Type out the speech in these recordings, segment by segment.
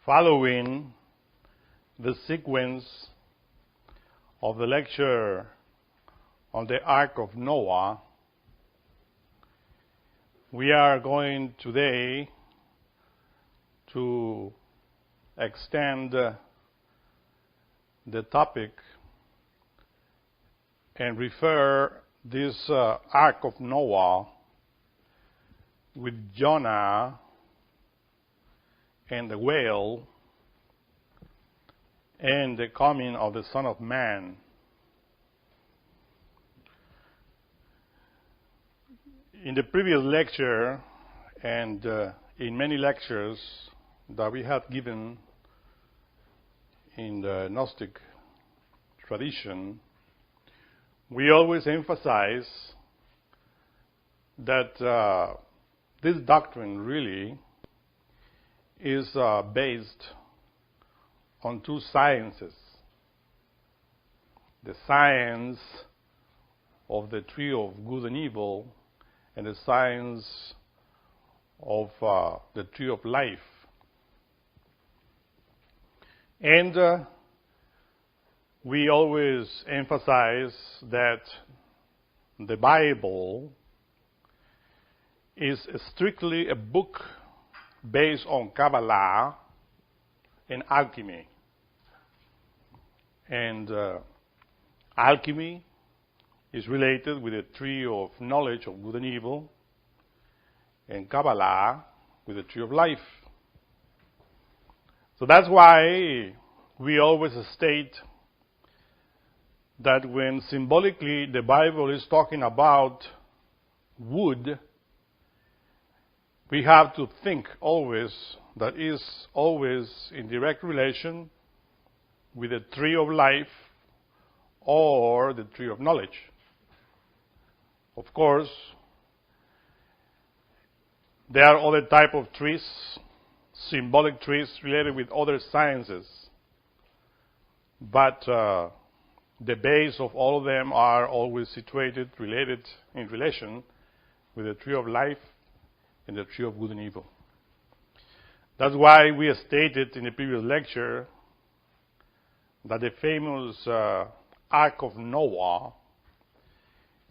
Following the sequence of the lecture on the Ark of Noah, we are going today to extend the topic and refer this Ark of Noah with Jonah and the whale and the coming of the Son of Man. In the previous lecture and in many lectures that we have given in the Gnostic tradition, we always emphasize that this doctrine really is based on two sciences. The science of the tree of good and evil and the science of the tree of life. And we always emphasize that the Bible is strictly a book based on Kabbalah and alchemy. And alchemy is related with the tree of knowledge of good and evil, and Kabbalah with the tree of life. So that's why we always state that when symbolically the Bible is talking about wood, we have to think always that is always in direct relation with the tree of life or the tree of knowledge. Of course, there are other type of trees, symbolic trees related with other sciences, but the base of all of them are always situated, related, in relation with the tree of life and the tree of good and evil. That's why we stated in the previous lecture that the famous Ark of Noah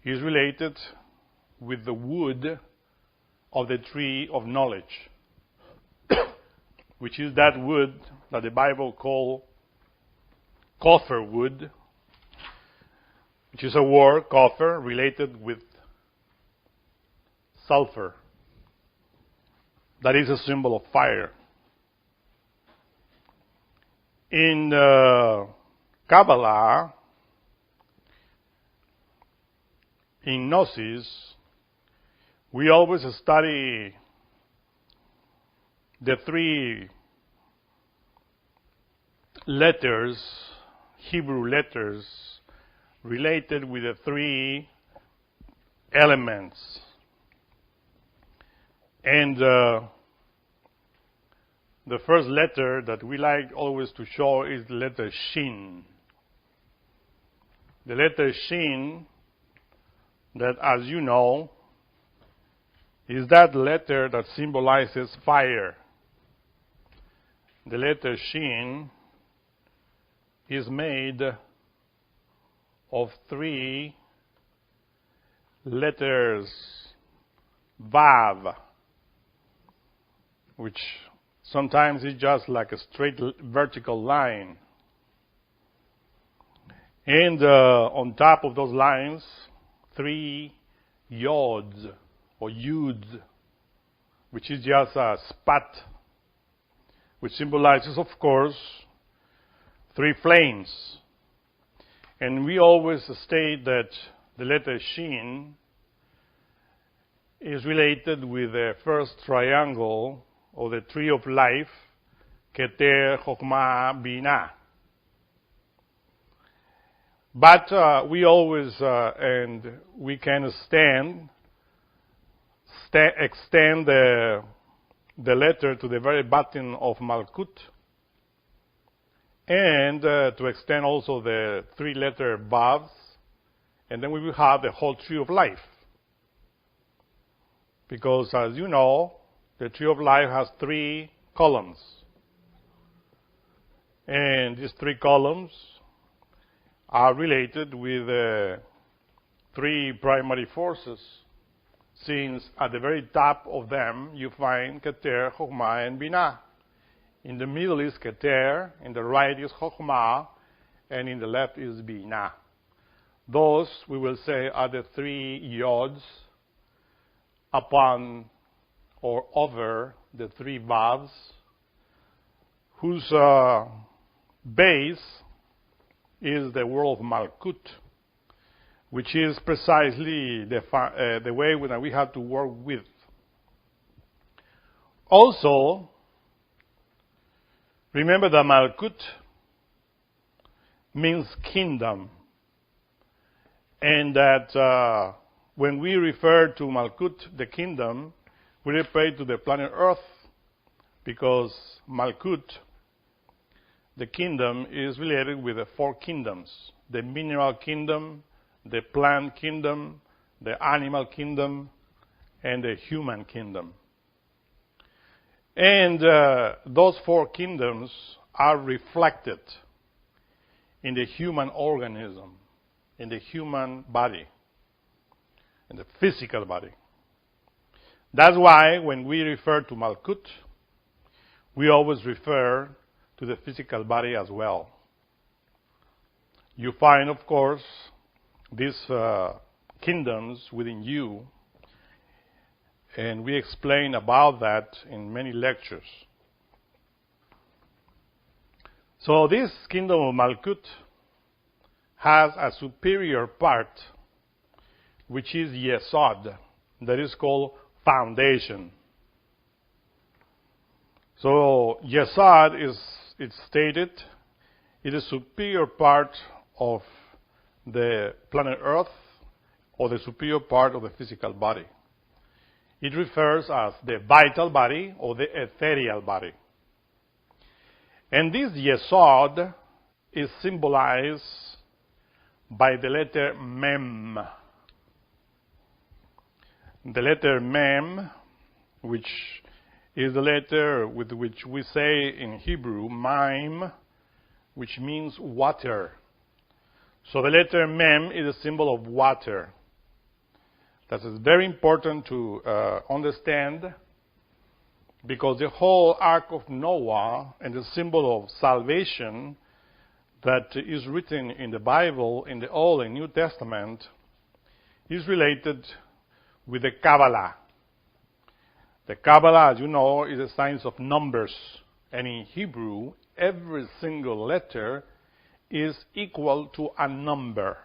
is related with the wood of the tree of knowledge, which is that wood that the Bible calls copper wood, which is a word, copper, related with sulfur. That is a symbol of fire. In Kabbalah, in Gnosis, we always study the three letters, Hebrew letters, related with the three elements. And the first letter that we like always to show is the letter Shin. The letter Shin, that as you know, is that letter that symbolizes fire. The letter Shin is made of three letters, Vav, which sometimes is just like a straight vertical line. And on top of those lines, three yods or yuds, which is just a spot, which symbolizes, of course, three flames. And we always state that the letter Shin is related with the first triangle of the tree of life, Keter, Chokmah, Binah. But we always, and we can extend the letter to the very bottom of Malkut, and to extend also the three-letter Bavs, and then we will have the whole tree of life. Because as you know, the tree of life has three columns. And these three columns are related with three primary forces, since at the very top of them you find Keter, Chokhmah, and Binah. In the middle is Keter, in the right is Chokhmah, and in the left is Binah. Those, we will say, are the three yods upon or over the three vavs, whose base is the word of Malkut, which is precisely the way that we have to work with. Also, remember that Malkut means kingdom, and that when we refer to Malkut, the kingdom, we refer to the planet Earth, because Malkut, the kingdom, is related with the four kingdoms: the mineral kingdom, the plant kingdom, the animal kingdom, and the human kingdom. And those four kingdoms are reflected in the human organism, in the human body, in the physical body. That's why when we refer to Malkut, we always refer to the physical body as well. You find, of course, these kingdoms within you, and we explain about that in many lectures. So this kingdom of Malkut has a superior part, which is Yesod, that is called foundation. So Yesod is, it's stated, it is superior part of the planet Earth, or the superior part of the physical body. It refers as the vital body or the ethereal body. And this Yesod is symbolized by the letter Mem. The letter Mem, which is the letter with which we say in Hebrew, Maim, which means water. So the letter Mem is a symbol of water. That is very important to understand, because the whole Ark of Noah and the symbol of salvation that is written in the Bible, in the Old and New Testament, is related with the Kabbalah. The Kabbalah, as you know, is a science of numbers. And in Hebrew, every single letter is equal to a number.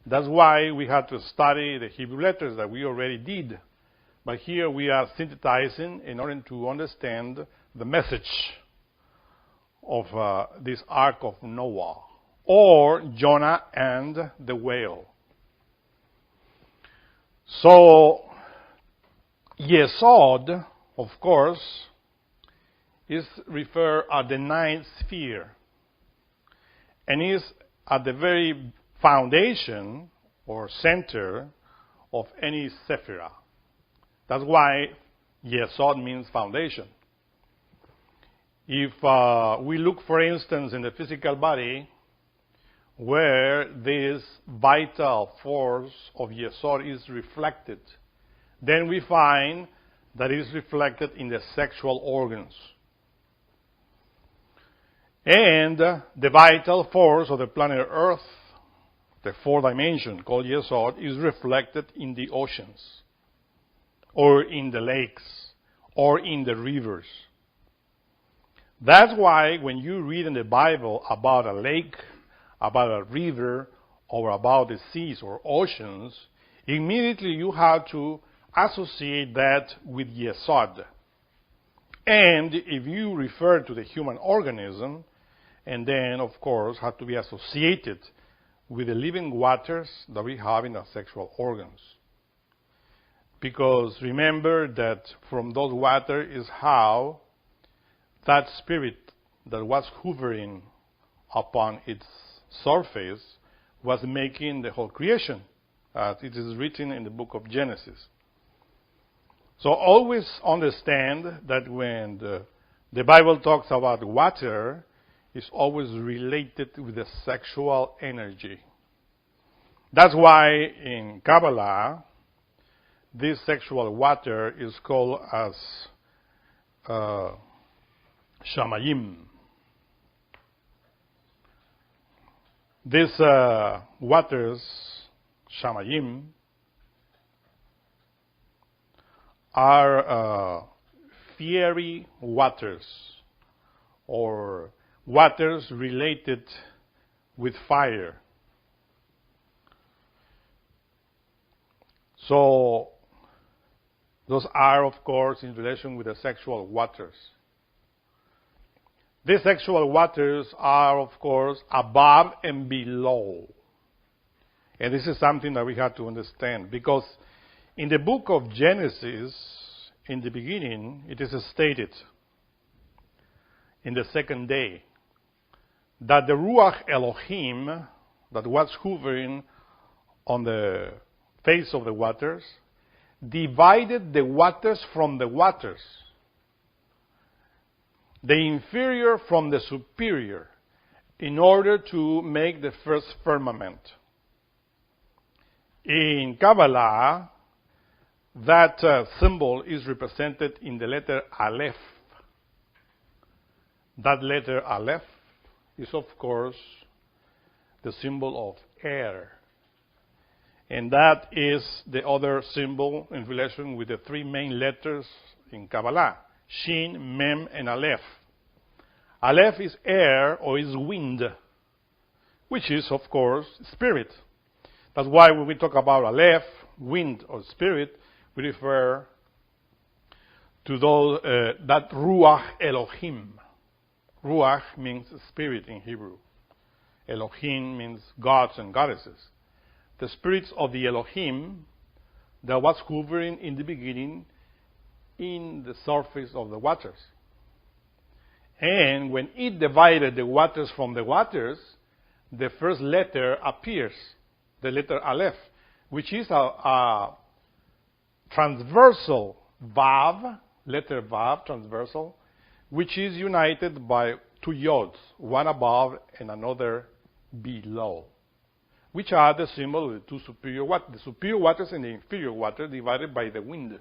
That's why we had to study the Hebrew letters that we already did. But here we are synthesizing in order to understand the message of this Ark of Noah, or Jonah and the whale. So, Yesod, of course, is referred at the ninth sphere, and is at the very foundation or center of any sephira. That's why Yesod means foundation. If we look, for instance, in the physical body, where this vital force of Yesod is reflected, then we find that it is reflected in the sexual organs. And the vital force of the planet Earth, the fourth dimension called Yesod, is reflected in the oceans, or in the lakes, or in the rivers. That's why when you read in the Bible about a lake, about a river, or about the seas or oceans, immediately you have to associate that with Yesod. And if you refer to the human organism, and then, of course, have to be associated with the living waters that we have in our sexual organs. Because remember that from those waters is how that spirit that was hovering upon its surface was making the whole creation, as it is written in the book of Genesis. So always understand that when the Bible talks about water, is always related with the sexual energy. That's why in Kabbalah, this sexual water is called as shamayim. These waters, shamayim, are fiery waters, or waters related with fire. So those are, of course, in relation with the sexual waters. These sexual waters are, of course, above and below. And this is something that we have to understand, because in the book of Genesis, in the beginning, it is stated in the second day that the Ruach Elohim that was hovering on the face of the waters divided the waters from the waters, the inferior from the superior, in order to make the first firmament. In Kabbalah, that symbol is represented in the letter Aleph. That letter Aleph is, of course, the symbol of air. And that is the other symbol in relation with the three main letters in Kabbalah: Shin, Mem, and Aleph. Aleph is air, or is wind, which is, of course, spirit. That's why when we talk about Aleph, wind, or spirit, we refer to those, that Ruach Elohim. Ruach means spirit in Hebrew. Elohim means gods and goddesses. The spirits of the Elohim that was hovering in the beginning in the surface of the waters. And when it divided the waters from the waters, the first letter appears, the letter Aleph, which is a transversal Vav, letter Vav, transversal, which is united by two yods, one above and another below, which are the symbol of the two superior waters, the superior waters and the inferior water divided by the wind,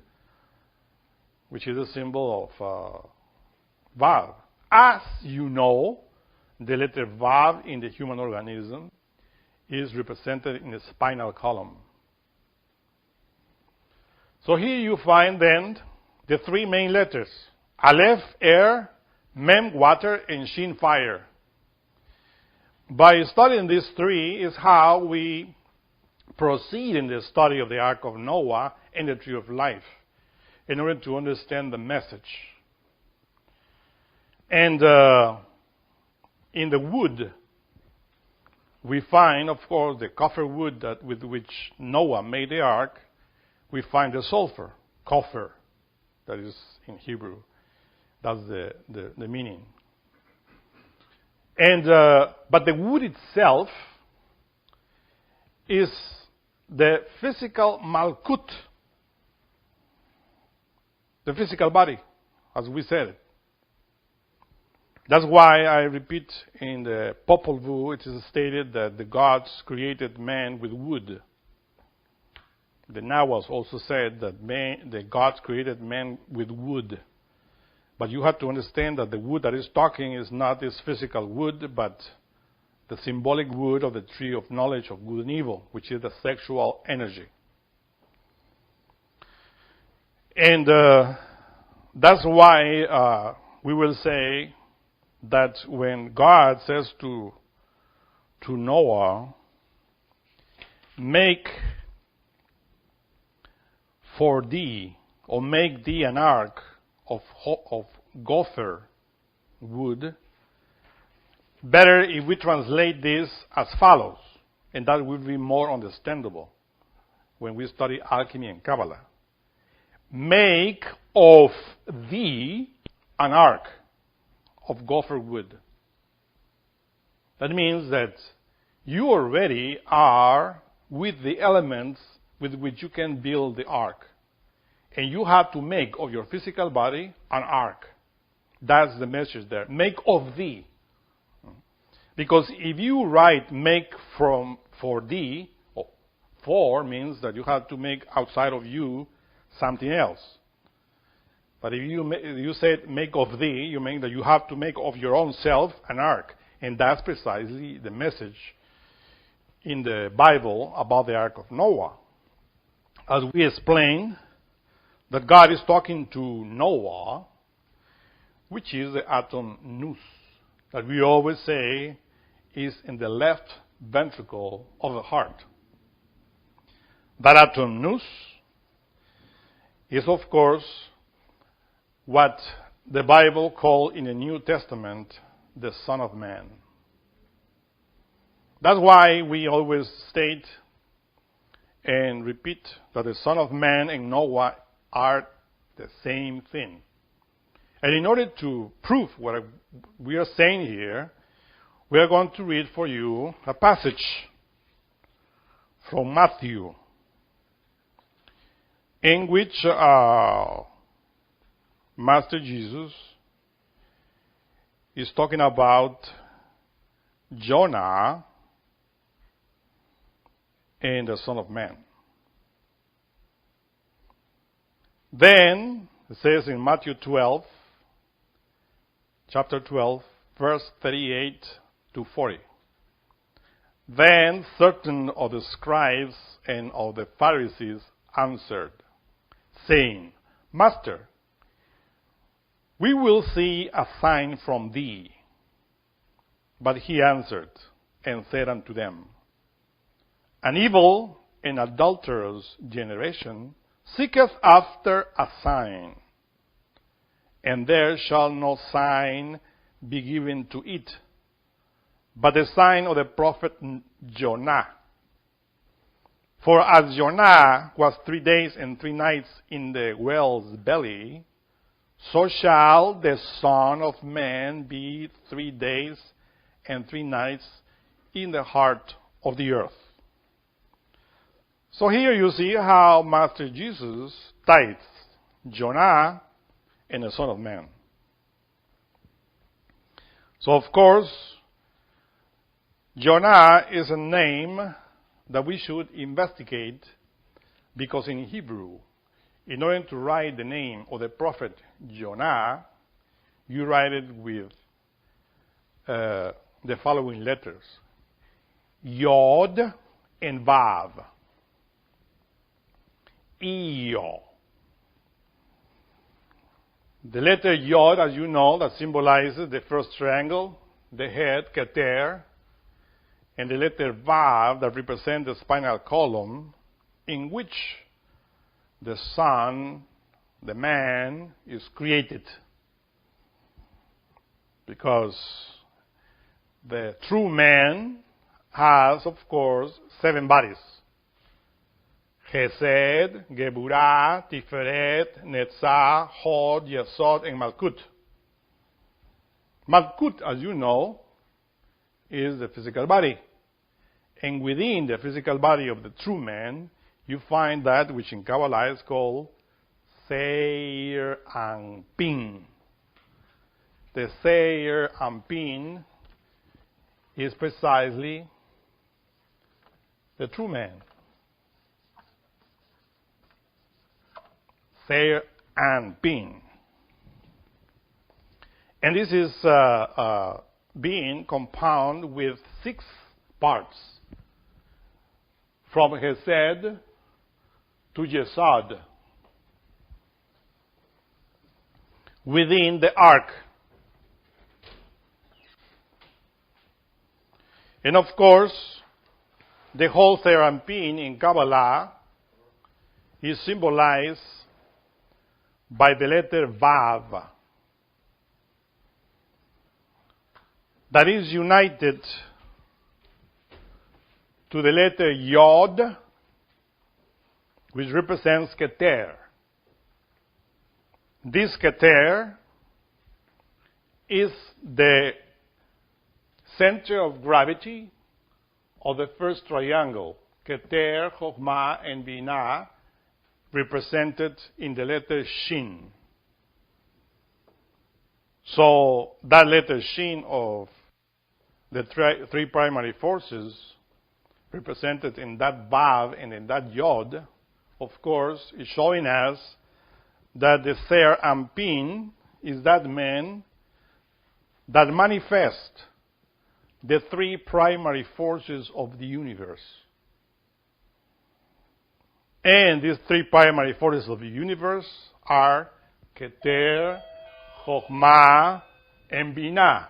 which is the symbol of Vav. As you know, the letter Vav in the human organism is represented in the spinal column. So here you find then the three main letters: Aleph, air; Mem, water; and Shin, fire. By studying these three is how we proceed in the study of the Ark of Noah and the Tree of Life, in order to understand the message. And in the wood, we find, of course, the copper wood that with which Noah made the ark. We find the sulfur, copper, that is in Hebrew. That's the meaning. And but the wood itself is the physical malkut, the physical body, as we said. That's why I repeat, in the Popol Vuh, it is stated that the gods created man with wood. The Nahuatl also said that the gods created man with wood. But you have to understand that the wood that is talking is not this physical wood, but the symbolic wood of the tree of knowledge of good and evil, which is the sexual energy. And that's why we will say that when God says to Noah, make for thee, or make thee an ark of gopher wood, better if we translate this as follows, and that would be more understandable when we study alchemy and Kabbalah. Make of thee an ark of gopher wood. That means that you already are with the elements with which you can build the ark. And you have to make of your physical body an ark. That's the message there. Make of thee. Because if you write make for thee, for means that you have to make outside of you something else. But if you said make of thee, you mean that you have to make of your own self an ark. And that's precisely the message in the Bible about the Ark of Noah. As we explained, that God is talking to Noah, which is the atom nous, that we always say is in the left ventricle of the heart. That atom nous is, of course, what the Bible calls in the New Testament the Son of Man. That's why we always state and repeat that the Son of Man and Noah are the same thing. And in order to prove what we are saying here, we are going to read for you a passage from Matthew, in which Master Jesus is talking about Jonah and the Son of Man. Then, it says in Matthew 12, chapter 12, verse 38 to 40. Then certain of the scribes and of the Pharisees answered, saying, Master, we will see a sign from thee. But he answered and said unto them, An evil and adulterous generation seeketh after a sign, and there shall no sign be given to it, but the sign of the prophet Jonah. For as Jonah was 3 days and 3 nights in the whale's belly, so shall the Son of Man be 3 days and 3 nights in the heart of the earth. So here you see how Master Jesus ties Jonah and the Son of Man. So of course, Jonah is a name that we should investigate, because in Hebrew, in order to write the name of the prophet Jonah, you write it with the following letters: Yod and Vav. Io. The letter Yod, as you know, that symbolizes the first triangle, the head, Keter, and the letter Vav that represents the spinal column, in which the Son, the man, is created. Because the true man has, of course, 7 bodies: Chesed, Geburah, Tiferet, Netzah, Hod, Yesod, and Malkut. Malkut, as you know, is the physical body. And within the physical body of the true man, you find that which in Kabbalah is called Seir Anpin. The Seir Anpin is precisely the true man. Seir Anpin. And this is being compound with 6 parts, from Chesed to Yesod, within the ark. And of course, the whole Serampin in Kabbalah is symbolized by the letter Vav, that is united to the letter Yod, which represents Keter. This Keter is the center of gravity of the first triangle, Keter, Chokhmah, and Binah, represented in the letter Shin. So that letter Shin of the three primary forces represented in that Vav and in that Yod, of course, is showing us that the Ser Ampin is that man that manifests the three primary forces of the universe. And these three primary forces of the universe are Keter, Chokhmah, and Binah.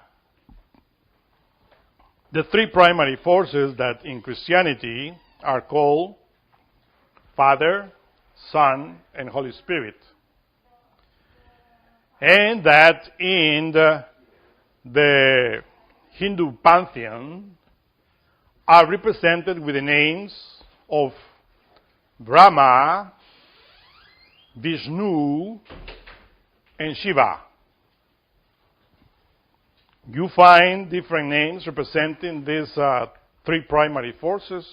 The three primary forces that in Christianity are called Father, Son, and Holy Spirit. And that in the Hindu pantheon are represented with the names of Brahma, Vishnu, and Shiva. You find different names representing these three primary forces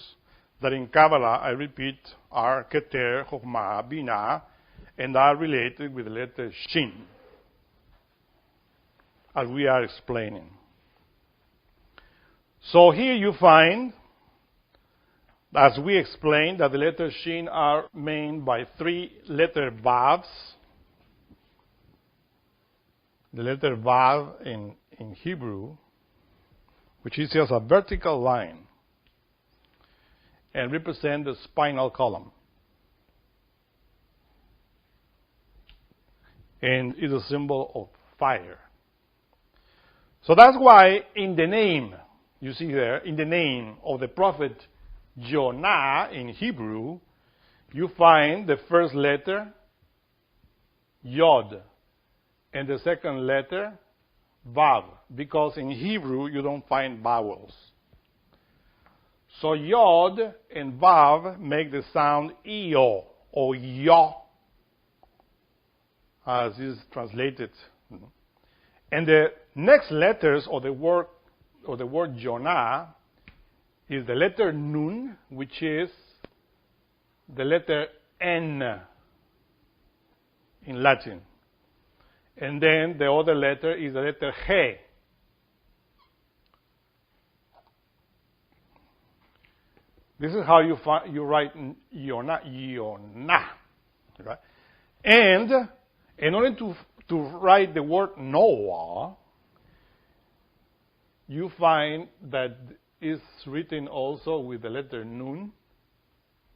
that in Kabbalah, I repeat, are Keter, Chokhmah, Binah, and are related with the letter Shin, as we are explaining. So here you find, as we explained, that the letter Shin are made by three letter Vavs. The letter Vav in Hebrew, which is just a vertical line, and represent the spinal column. And is a symbol of fire. So that's why in the name, you see there, in the name of the prophet Jonah in Hebrew, you find the first letter, Yod, and the second letter, Vav, because in Hebrew you don't find vowels. So Yod and Vav make the sound Io or Yo, as is translated. And the next letters of the word Jonah is the letter Nun, which is the letter N in Latin. And then the other letter is the letter He. This is how you write Yonah. Right? And in order to write the word Noah, you find that it's written also with the letter Nun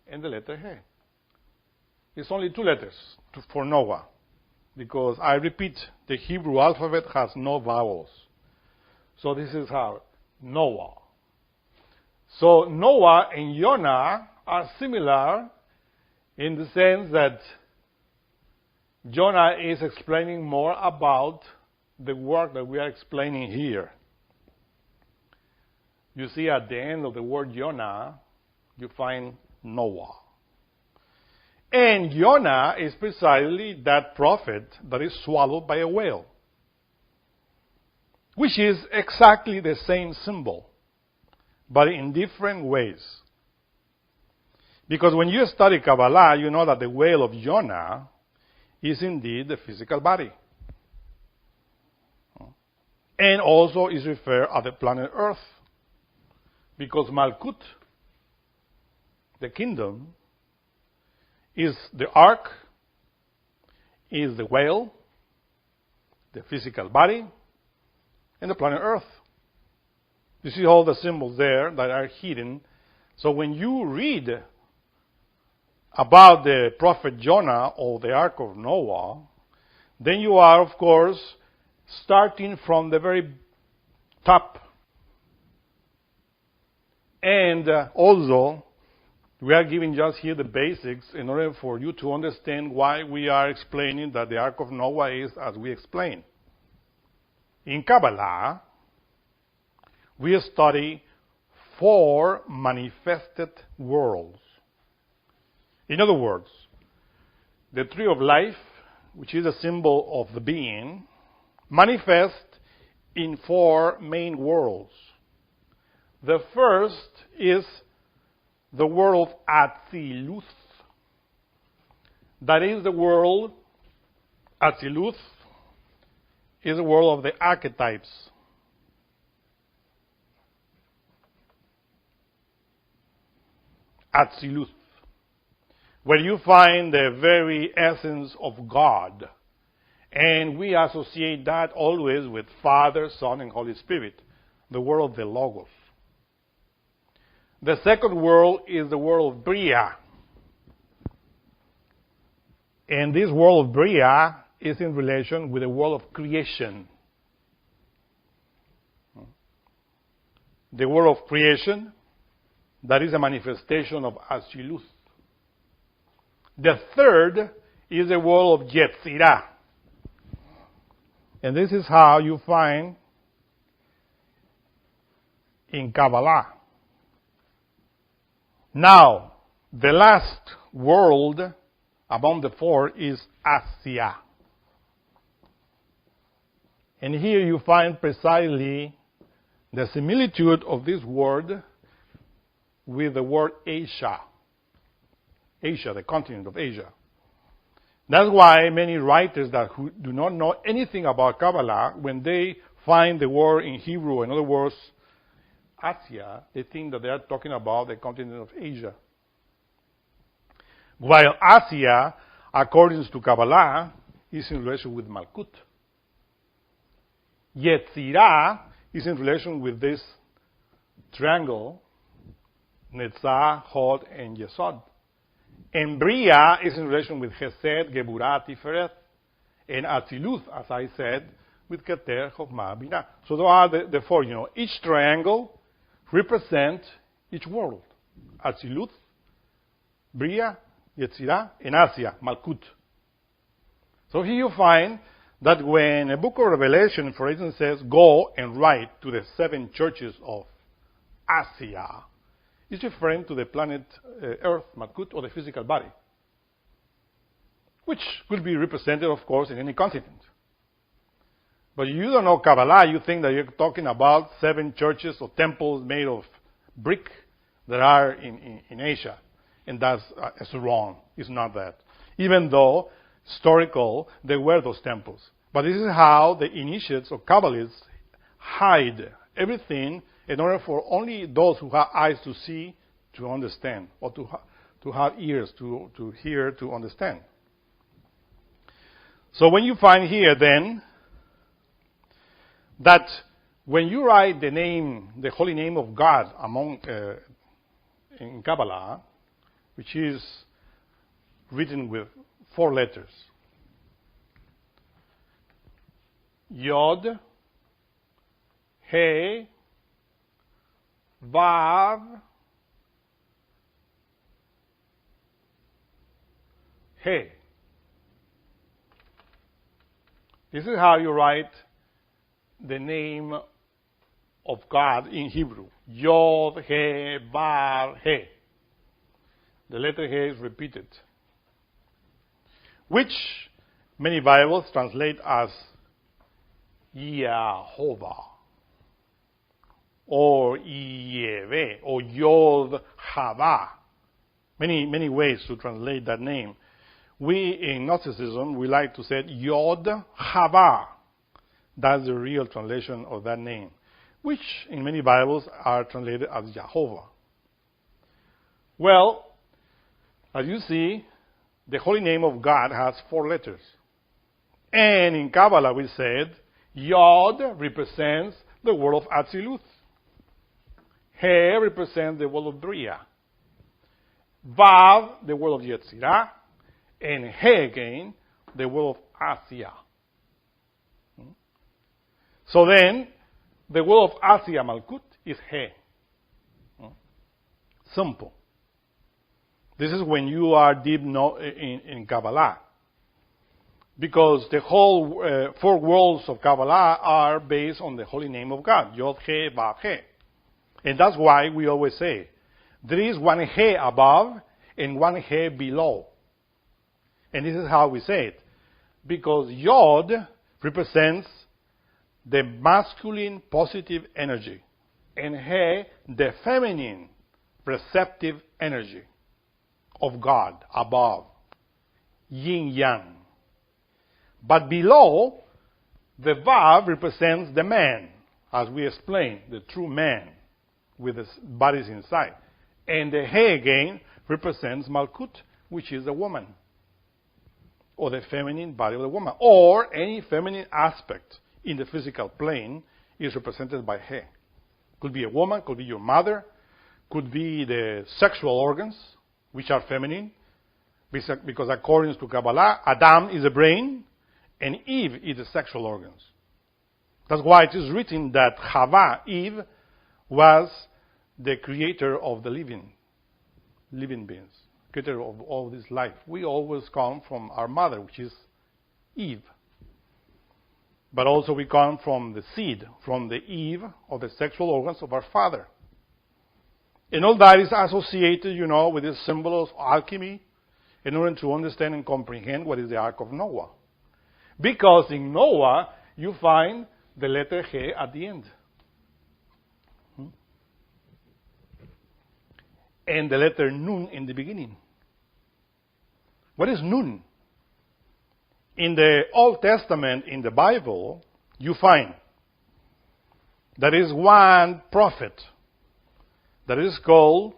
and the letter He. It's only two letters for Noah. Because, I repeat, the Hebrew alphabet has no vowels. So this is how, Noah. So Noah and Jonah are similar in the sense that Jonah is explaining more about the work that we are explaining here. You see at the end of the word Jonah, you find Noah. And Jonah is precisely that prophet that is swallowed by a whale, which is exactly the same symbol, but in different ways. Because when you study Kabbalah, you know that the whale of Jonah is indeed the physical body. And also is referred at the planet Earth. Because Malkut, the kingdom, is the ark, is the whale, the physical body, and the planet Earth. You see all the symbols there that are hidden. So when you read about the prophet Jonah or the Ark of Noah, then you are, of course, starting from the very top. And also, we are giving just here the basics in order for you to understand why we are explaining that the Ark of Noah is as we explain. In Kabbalah, we study 4 manifested worlds. In other words, the tree of life, which is a symbol of the being, manifests in 4 main worlds. The first is the world of Atziluth. That is the world, Atziluth, is the world of the archetypes. Atziluth, where you find the very essence of God. And we associate that always with Father, Son, and Holy Spirit, the world of the Logos. The second world is the world of Bria. And this world of Bria is in relation with the world of creation. The world of creation, that is a manifestation of Atziluth. The third is the world of Yetzirah. And this is how you find in Kabbalah. Now, the last world among the four is Asia. And here you find precisely the similitude of this word with the word Asia. Asia, the continent of Asia. That's why many writers who do not know anything about Kabbalah, when they find the word in Hebrew, in other words, Asia, they think that they are talking about the continent of Asia. While Asia, according to Kabbalah, is in relation with Malkut. Yetzirah is in relation with this triangle, Netzah, Hod, and Yesod. And Bria is in relation with Chesed, Geburah, Tiferet, and Atziluth, as I said, with Keter, Chokhmah, Binah. So those are the four. Each triangle represents each world. Atziluth, Bria, Yetzirah, and Asia, Malkut. So here you find that when a book of Revelation, for instance, says, go and write to the 7 churches of Asia, it's referring to the planet Earth, Malkut, or the physical body, which could be represented, of course, in any continent. But you don't know Kabbalah, you think that you're talking about 7 churches or temples made of brick that are in Asia. And that's wrong. It's not that. Even though, historical, they were those temples. But this is how the initiates or Kabbalists hide everything in order for only those who have eyes to see to understand, or to have ears to hear to understand. So when you find here then that when you write the holy name of God in Kabbalah, which is written with 4 letters, Yod, He, Vav, He. This is how you write the name of God in Hebrew. Yod, He, Vav, He. The letter He is repeated, which many Bibles translate as Yehovah, or Yehveh, or Yod Hava. Many ways to translate that name. We, in Gnosticism, we like to say Yod Hava. That's the real translation of that name, which in many Bibles are translated as Jehovah. Well, as you see, the holy name of God has 4 letters. And in Kabbalah we said, Yod represents the world of Atziluth. He represents the world of Bria. Vav, the world of Yetzirah. And He again, the world of Asia. So then, the world of Asia Malkut is He. Simple. This is when you are deep in Kabbalah. Because the whole 4 worlds of Kabbalah are based on the holy name of God. Yod, He, Vav, He. And that's why we always say, there is one He above and one He below. And this is how we say it. Because Yod represents the masculine positive energy. And He, the feminine receptive energy of God above. Yin Yang. But below, the Vav represents the man, as we explained, the true man with his bodies inside. And the He again represents Malkut, which is a woman, or the feminine body of the woman, or any feminine aspect in the physical plane is represented by He. Could be a woman, could be your mother, could be the sexual organs, which are feminine, because according to Kabbalah, Adam is the brain, and Eve is the sexual organs. That's why it is written that Chava, Eve, was the creator of the living beings, creator of all this life. We always come from our mother, which is Eve. But also we come from the seed, from the Eve of the sexual organs of our father. And all that is associated, with the symbol of alchemy in order to understand and comprehend what is the Ark of Noah. Because in Noah, you find the letter He at the end. And the letter Nun in the beginning. What is Nun? In the Old Testament, in the Bible, you find there is one prophet that is called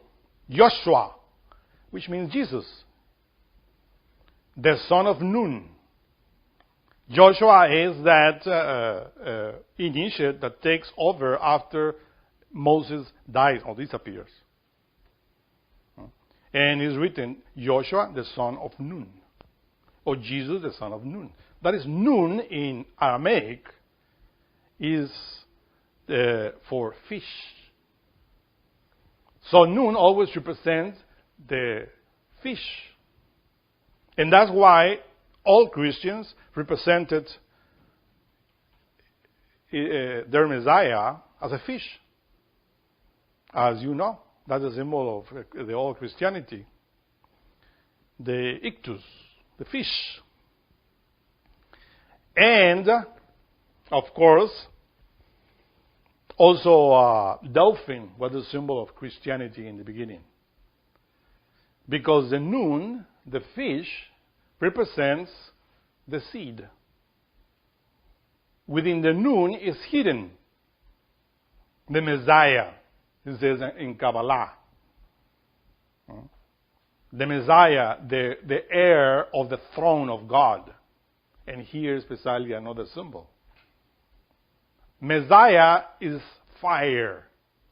Joshua, which means Jesus, the son of Nun. Joshua is that initiate that takes over after Moses dies or disappears. And is written Joshua, the son of Nun, or Jesus, the son of Nun. That is, Nun in Aramaic is for fish. So Nun always represents the fish. And that's why all Christians represented their Messiah as a fish. As you know, that's a symbol of the old Christianity. The ictus, the fish. And, of course, also dolphin was a symbol of Christianity in the beginning. Because the Nun, the fish, represents the seed. Within the Nun is hidden the Messiah, it says in Kabbalah. The Messiah, the heir of the throne of God. And here is precisely another symbol. Messiah is fire,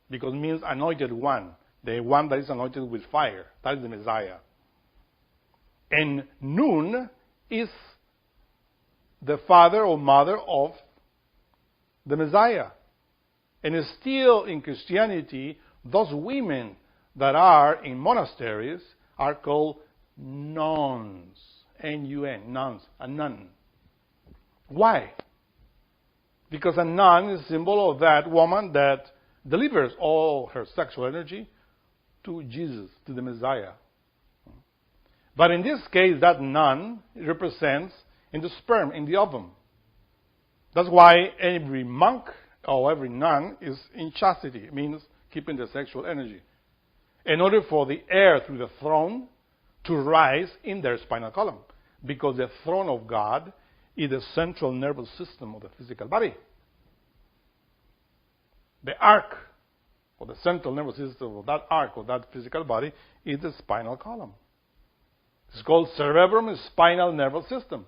because it means anointed one. The one that is anointed with fire. That is the Messiah. And Nun is the father or mother of the Messiah. And still in Christianity, those women that are in monasteries are called nuns. N-U-N, nuns, a nun. Why? Because a nun is a symbol of that woman that delivers all her sexual energy to Jesus, to the Messiah. But in this case, that nun represents in the sperm, in the ovum. That's why every monk or every nun is in chastity. It means keeping the sexual energy. In order for the heir through the throne to rise in their spinal column. Because the throne of God is the central nervous system of the physical body. The arc, or the central nervous system of that arc, of that physical body, is the spinal column. It's called cerebrum spinal nervous system.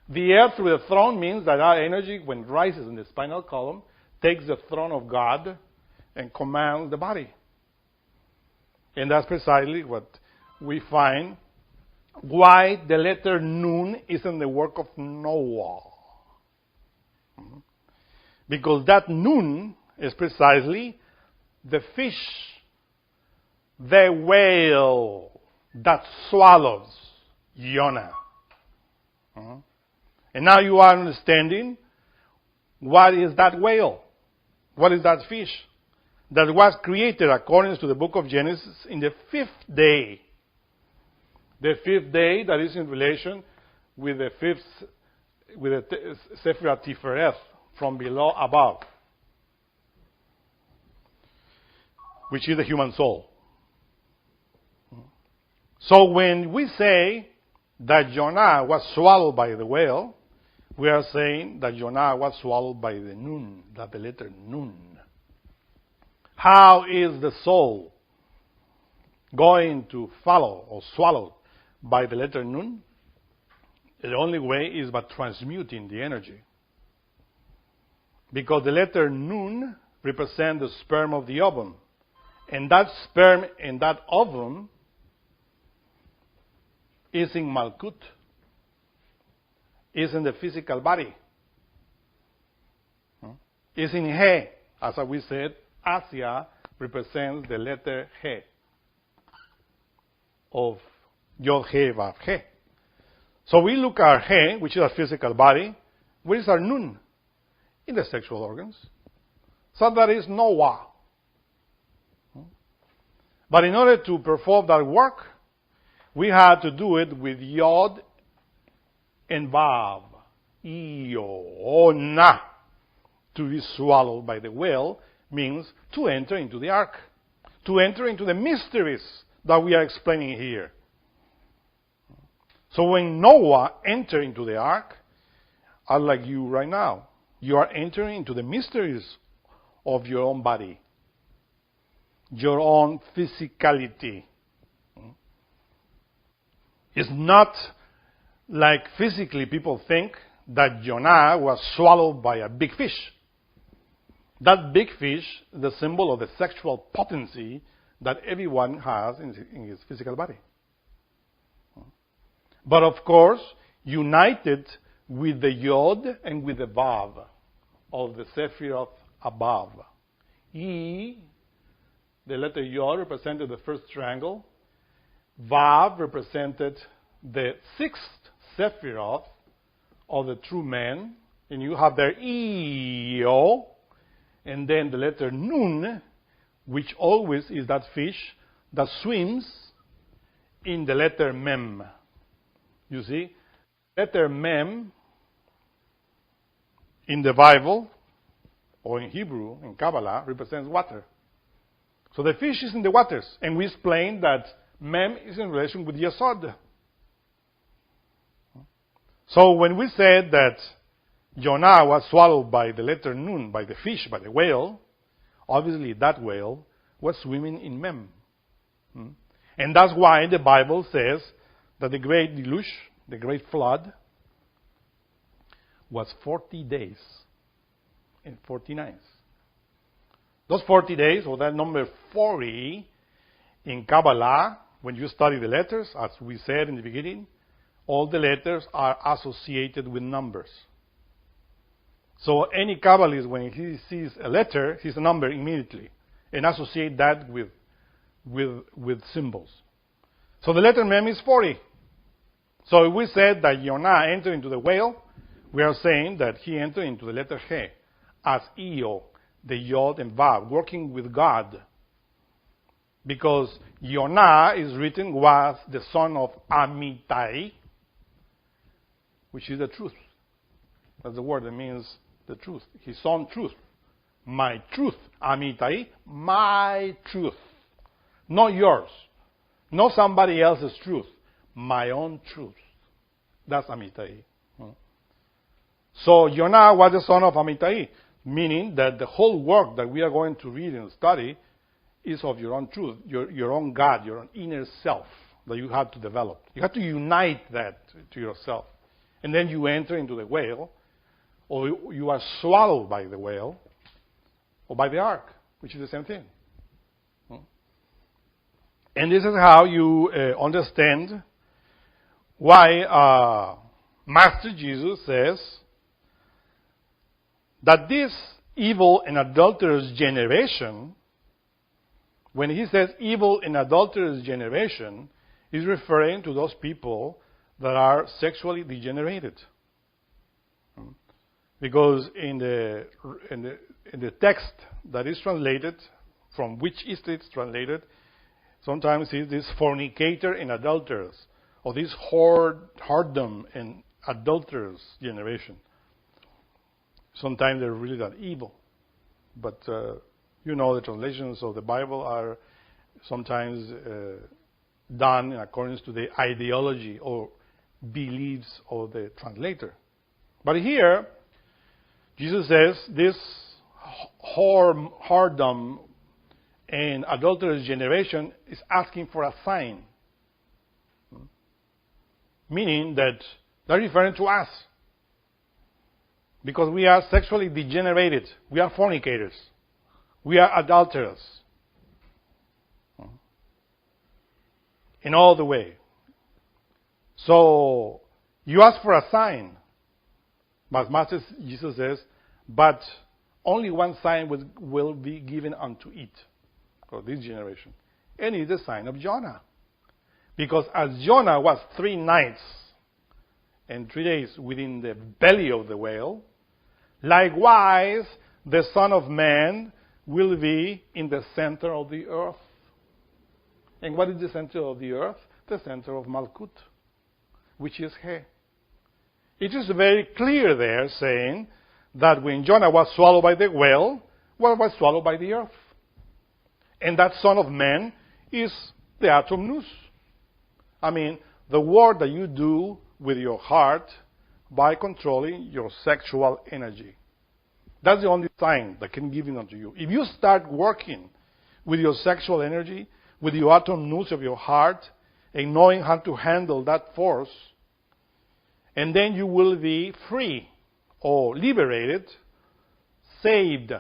The air through the throne means that our energy, when it rises in the spinal column, takes the throne of God and commands the body. And that's precisely what we find why the letter Nun is in the work of Noah. Because that Nun is precisely the fish, the whale that swallows Jonah. And now you are understanding what is that whale? What is that fish? That was created according to the book of Genesis in the 5th day. The 5th day that is in relation with the Sefer Tifereth, from below above, which is the human soul. So when we say that Jonah was swallowed by the whale, we are saying that Jonah was swallowed by the Nun, that the letter Nun. How is the soul going to follow or swallowed by the letter nun, the only way is by transmuting the energy. Because the letter nun represents the sperm of the ovum. And that sperm in that ovum is in Malkut, is in the physical body, is in He. As we said, Asia represents the letter He of Yod He Vav He. So we look at He, which is our physical body. Where is our Nun? In the sexual organs. So that is Noah. But in order to perform that work, we had to do it with Yod and Vav. Iona. To be swallowed by the whale means to enter into the ark. To enter into the mysteries that we are explaining here. So when Noah entered into the ark, unlike you right now, you are entering into the mysteries of your own body, your own physicality. It's not like physically people think that Jonah was swallowed by a big fish. That big fish is the symbol of the sexual potency that everyone has in his physical body. But of course, united with the Yod and with the Vav of the Sephiroth above. The letter Yod represented the first triangle. Vav represented the sixth Sephiroth of the true man. And you have there Eo, and then the letter Nun, which always is that fish that swims in the letter Mem. You see, letter Mem in the Bible, or in Hebrew, in Kabbalah, represents water. So the fish is in the waters, and we explained that Mem is in relation with Yesod. So when we said that Jonah was swallowed by the letter Nun, by the fish, by the whale, obviously that whale was swimming in Mem. And that's why the Bible says that the great deluge, the great flood, was 40 days and 40 nights. Those 40 days, or that number 40, in Kabbalah, when you study the letters, as we said in the beginning, all the letters are associated with numbers. So any Kabbalist, when he sees a letter, sees a number immediately, and associate that with symbols. So the letter Mem is 40. So if we said that Jonah entered into the whale, we are saying that he entered into the letter He, as Eo, the Yod and Vav, working with God. Because Jonah is written was the son of Amittai, which is the truth. That's the word that means the truth. His own truth. My truth. Amittai, my truth. Not yours. Not somebody else's truth. My own truth. That's Amittai. So Jonah was the son of Amittai, meaning that the whole work that we are going to read and study is of your own truth, your own God, your own inner self that you have to develop. You have to unite that to yourself. And then you enter into the whale, or you are swallowed by the whale, or by the ark, which is the same thing. And this is how you understand why Master Jesus says that this evil and adulterous generation, when he says evil and adulterous generation, is referring to those people that are sexually degenerated. Because in the text that is translated, from which is it translated, sometimes it's this fornicator and adulterers, or this whoredom and adulterous generation. Sometimes they're really that evil. But, the translations of the Bible are sometimes done in accordance to the ideology or beliefs of the translator. But here, Jesus says this whoredom and adulterous generation is asking for a sign. Meaning that they're referring to us. Because we are sexually degenerated. We are fornicators. We are adulterers. In all the way. So, you ask for a sign. But Master Jesus says, but only one sign will be given unto it, for this generation. And it is the sign of Jonah. Because as Jonah was 3 nights and 3 days within the belly of the whale, likewise the Son of Man will be in the center of the earth. And what is the center of the earth? The center of Malkut, which is He. It is very clear there saying that when Jonah was swallowed by the whale, was swallowed by the earth. And that Son of Man is the atom nous. I mean, the work that you do with your heart by controlling your sexual energy. That's the only sign that can give it unto you. If you start working with your sexual energy, with the atom nous of your heart, and knowing how to handle that force, and then you will be free or liberated, saved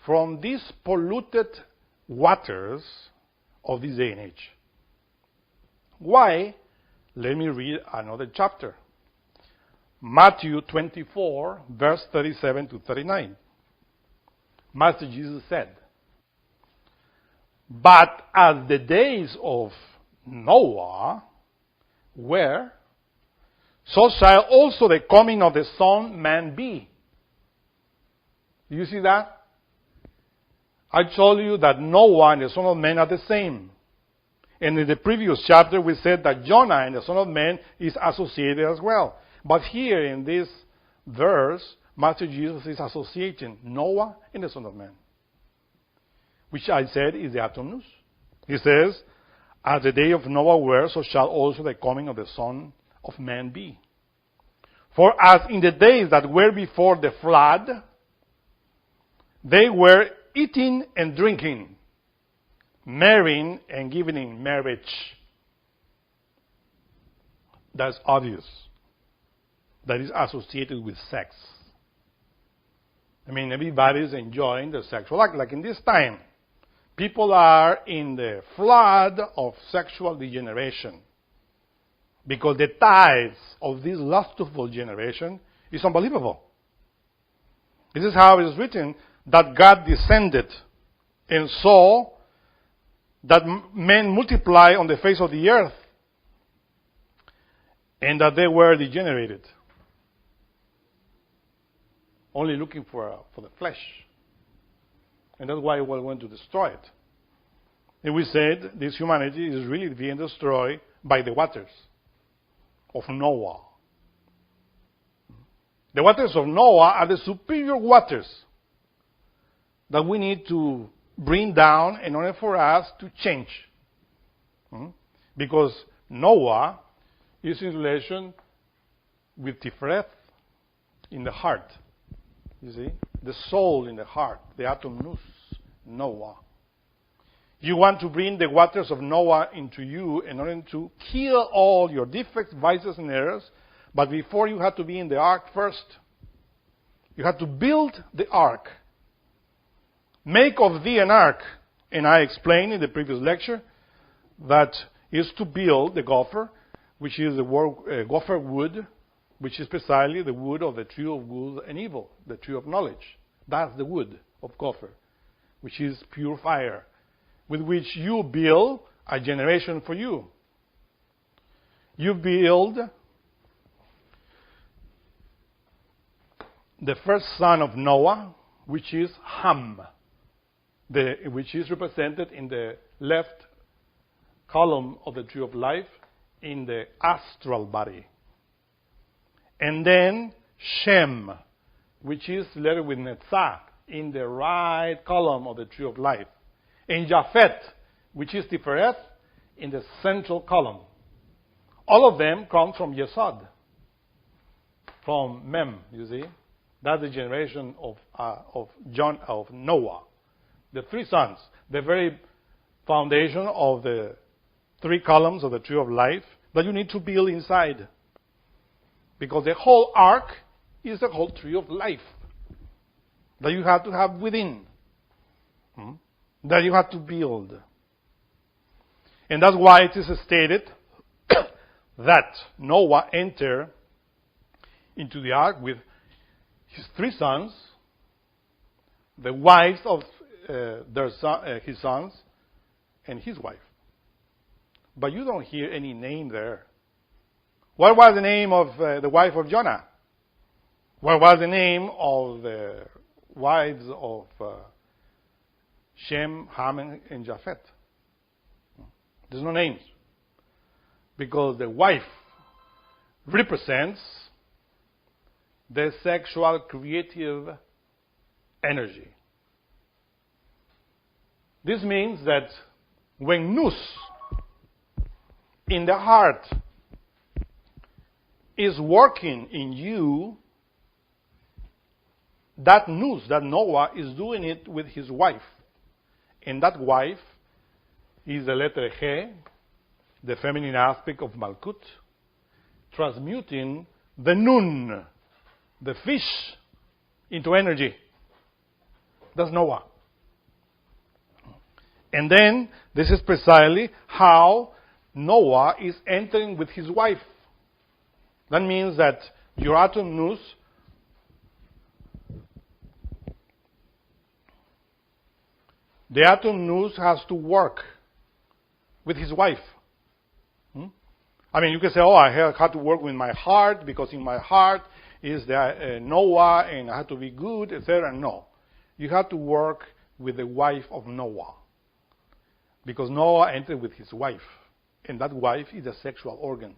from these polluted waters of this day and age. Why? Let me read another chapter. Matthew 24, verse 37 to 39. Master Jesus said, but as the days of Noah were, so shall also the coming of the Son of Man be. Do you see that? I told you that Noah and the Son of Man are the same. And in the previous chapter we said that Jonah and the Son of Man is associated as well. But here in this verse, Master Jesus is associating Noah and the Son of Man, which I said is the atom nous. He says, as the day of Noah were, so shall also the coming of the Son of Man be. For as in the days that were before the flood, they were eating and drinking, marrying and giving in marriage. That's obvious. That is associated with sex. I mean, everybody's enjoying the sexual act. Like in this time, people are in the flood of sexual degeneration. Because the tides of this lustful generation is unbelievable. This is how it is written that God descended and saw that men multiply on the face of the earth and that they were degenerated. Only looking for the flesh. And that's why we're going to destroy it. And we said this humanity is really being destroyed by the waters of Noah. The waters of Noah are the superior waters that we need to bring down in order for us to change. Because Noah is in relation with Tiferet in the heart. You see? The soul in the heart, the atom nous, Noah. You want to bring the waters of Noah into you in order to kill all your defects, vices, and errors. But before you have to be in the ark first. You have to build the ark. Make of thee an ark. And I explained in the previous lecture that is to build the gopher, which is the gopher wood, which is precisely the wood of the tree of good and evil, the tree of knowledge. That's the wood of gopher, which is pure fire, with which you build a generation for you. You build the first son of Noah, which is Ham, which is represented in the left column of the tree of life in the astral body. And then Shem, which is lettered with Netzach, in the right column of the tree of life. And Japhet, which is Tiferet, in the central column. All of them come from Yesod, from Mem, you see. That's the generation of Noah. The three sons, the very foundation of the three columns of the tree of life that you need to build inside. Because the whole ark is the whole tree of life that you have to have within, that you have to build. And that's why it is stated that Noah entered into the ark with his three sons, the wives of his sons, and his wife. But you don't hear any name there. What was the name of the wife of Jonah? What was the name of the wives of Shem, Ham, and Japheth? There's no names. Because the wife represents the sexual creative energy. This means that when nous in the heart is working in you, that nous, that Noah, is doing it with his wife. And that wife is the letter He, the feminine aspect of Malkut, transmuting the Nun, the fish, into energy. That's Noah. And then, this is precisely how Noah is entering with his wife. That means that your atom nous the atom nous has to work with his wife. I mean, you can say, oh, I have to work with my heart because in my heart is the Noah and I have to be good, etc. No. You have to work with the wife of Noah. Because Noah entered with his wife. And that wife is a sexual organ.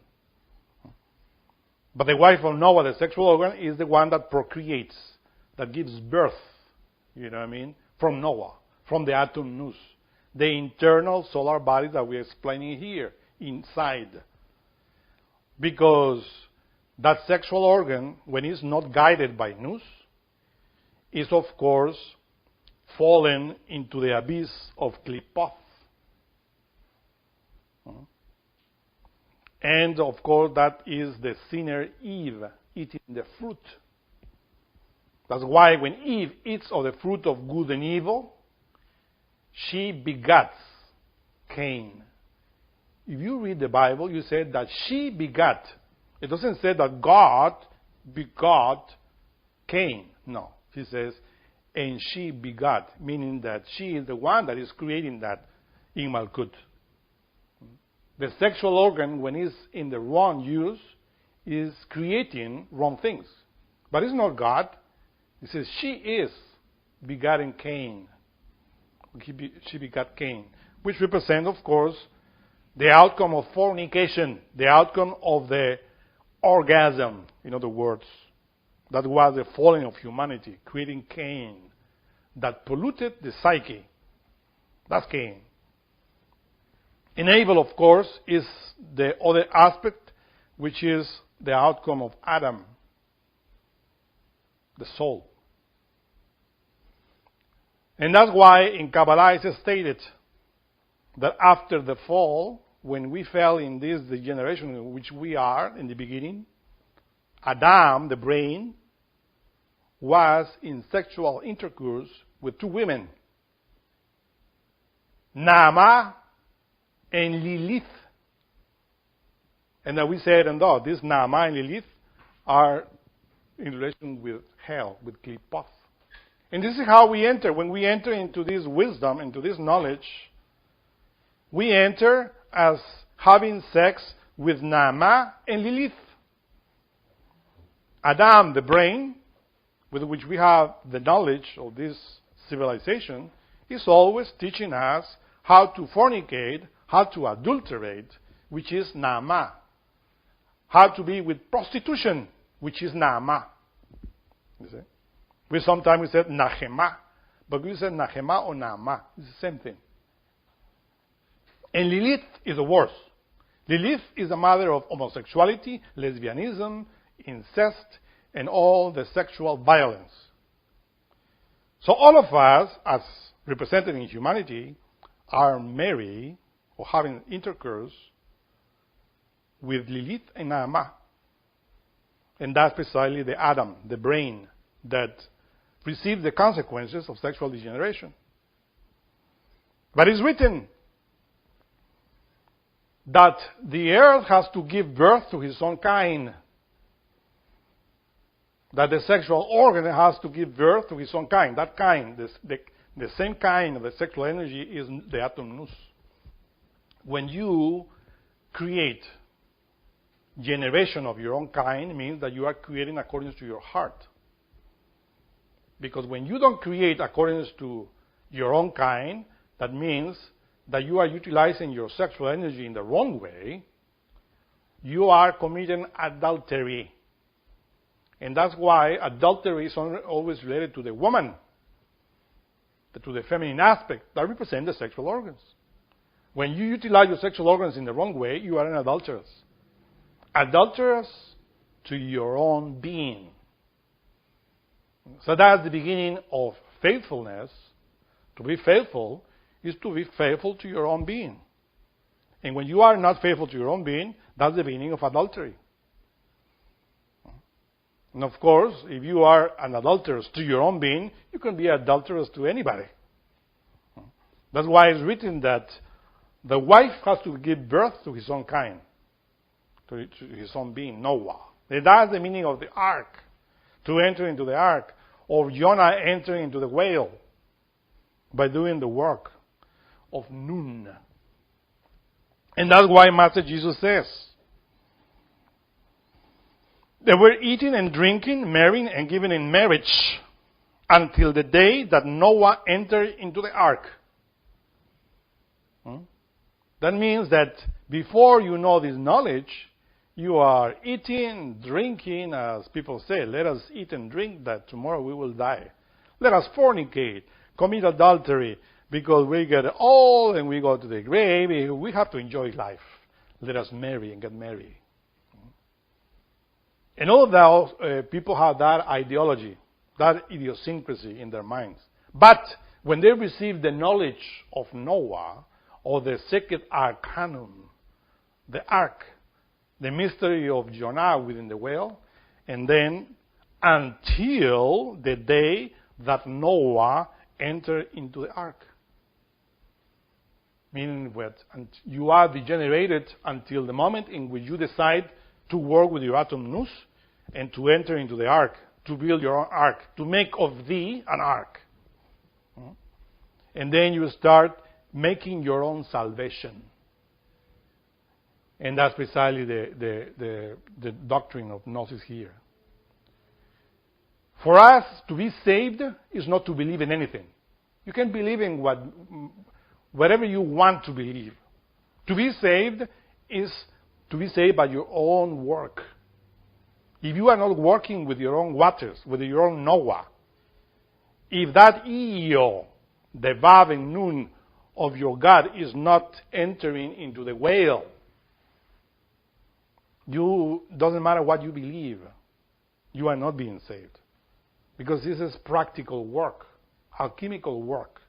But the wife of Noah, the sexual organ, is the one that procreates, that gives birth, you know what I mean, from Noah, from the atom nous, the internal solar body that we're explaining here, inside. Because that sexual organ, when it's not guided by nous, is of course fallen into the abyss of klipoth. And of course that is the sinner Eve eating the fruit. That's why when Eve eats of the fruit of good and evil, she begats Cain. If you read the Bible, you said that she begat. It doesn't say that God begot Cain. No. She says, and she begat, meaning that she is the one that is creating that in Malkut. The sexual organ, when it's in the wrong use, is creating wrong things. But it's not God. It says she is begetting Cain. She begat Cain, which represents, of course, the outcome of fornication, the outcome of the orgasm, in other words. That was the falling of humanity, creating Cain, that polluted the psyche. That's Cain. And Abel, of course, is the other aspect, which is the outcome of Adam, the soul. And that's why in Kabbalah it is stated that after the fall, when we fell in this degeneration in which we are in the beginning, Adam, the brain, was in sexual intercourse with two women, Naamah and Lilith. And then we said, and though this Naamah and Lilith are in relation with hell, with klipoth. And this is how we enter. When we enter into this wisdom, into this knowledge, we enter as having sex with Naamah and Lilith. Adam, the brain, with which we have the knowledge of this civilization, is always teaching us how to fornicate, how to adulterate, which is Naamah. How to be with prostitution, which is Naamah. You see? Sometimes we said Nahema, but we said Nahema or Naamah. It's the same thing. And Lilith is the worst. Lilith is the mother of homosexuality, lesbianism, incest, and all the sexual violence. So all of us, as represented in humanity, are married or having intercourse with Lilith and Naamah. And that's precisely the Adam, the brain, that receives the consequences of sexual degeneration. But it's written that the earth has to give birth to his own kind. That the sexual organ has to give birth to his own kind. That kind, the same kind of the sexual energy is the atom nous. When you create generation of your own kind, means that you are creating according to your heart. Because when you don't create according to your own kind, that means that you are utilizing your sexual energy in the wrong way. You are committing adultery. And that's why adultery is always related to the woman, to the feminine aspect that represent the sexual organs. When you utilize your sexual organs in the wrong way, you are an adulteress. Adulteress to your own being. So that's the beginning of faithfulness. To be faithful is to be faithful to your own being. And when you are not faithful to your own being, that's the beginning of adultery. And of course, if you are an adulteress to your own being, you can be adulterous to anybody. That's why it's written that the wife has to give birth to his own kind, to his own being, Noah. And that's the meaning of the ark, to enter into the ark, or Jonah entering into the whale by doing the work of Nun. And that's why Master Jesus says, they were eating and drinking, marrying and giving in marriage until the day that Noah entered into the ark. That means that before you know this knowledge, you are eating, drinking, as people say, let us eat and drink that tomorrow we will die. Let us fornicate, commit adultery, because we get old and we go to the grave. We have to enjoy life. Let us marry and get married. And all of those people have that ideology, that idiosyncrasy in their minds. But when they receive the knowledge of Noah, or the sacred arcanum, the ark, the mystery of Jonah within the whale, and then until the day that Noah entered into the ark. Meaning that you are degenerated until the moment in which you decide to work with your atom nous and to enter into the ark, to build your own ark, to make of thee an ark. And then you start making your own salvation. And that's precisely the doctrine of Gnosis here. For us, to be saved is not to believe in anything. You can believe in whatever you want to believe. To be saved is to be saved by your own work. If you are not working with your own waters, with your own Noah, if that Io, the Vav and Nun of your God is not entering into the whale, doesn't matter what you believe, you are not being saved. Because this is practical work, alchemical work.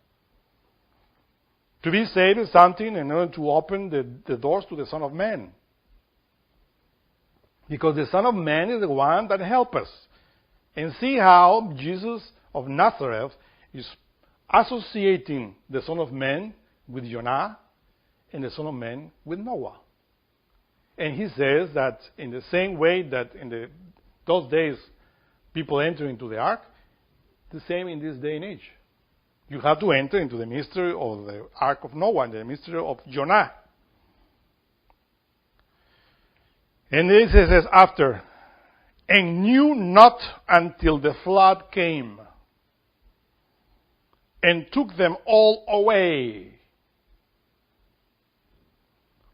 To be saved is something in order to open the doors to the Son of Man. Because the Son of Man is the one that helps us. And see how Jesus of Nazareth is associating the Son of Man with Jonah and the Son of Man with Noah. And he says that in the same way that in those days people enter into the ark, the same in this day and age. You have to enter into the mystery of the Ark of Noah and the mystery of Jonah. And this says after, and knew not until the flood came and took them all away.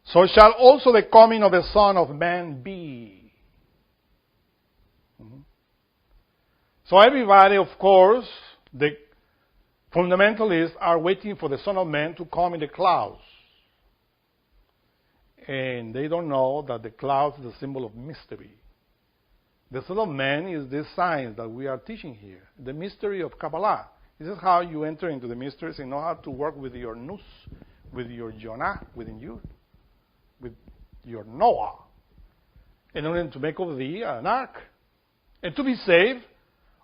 So shall also the coming of the Son of Man be. So everybody, of course, the fundamentalists are waiting for the Son of Man to come in the clouds. And they don't know that the clouds is a symbol of mystery. The Son of Man is this science that we are teaching here, the mystery of Kabbalah. This is how you enter into the mysteries and know how to work with your nous, with your Jonah within you, with your Noah, in order to make of thee an ark, and to be saved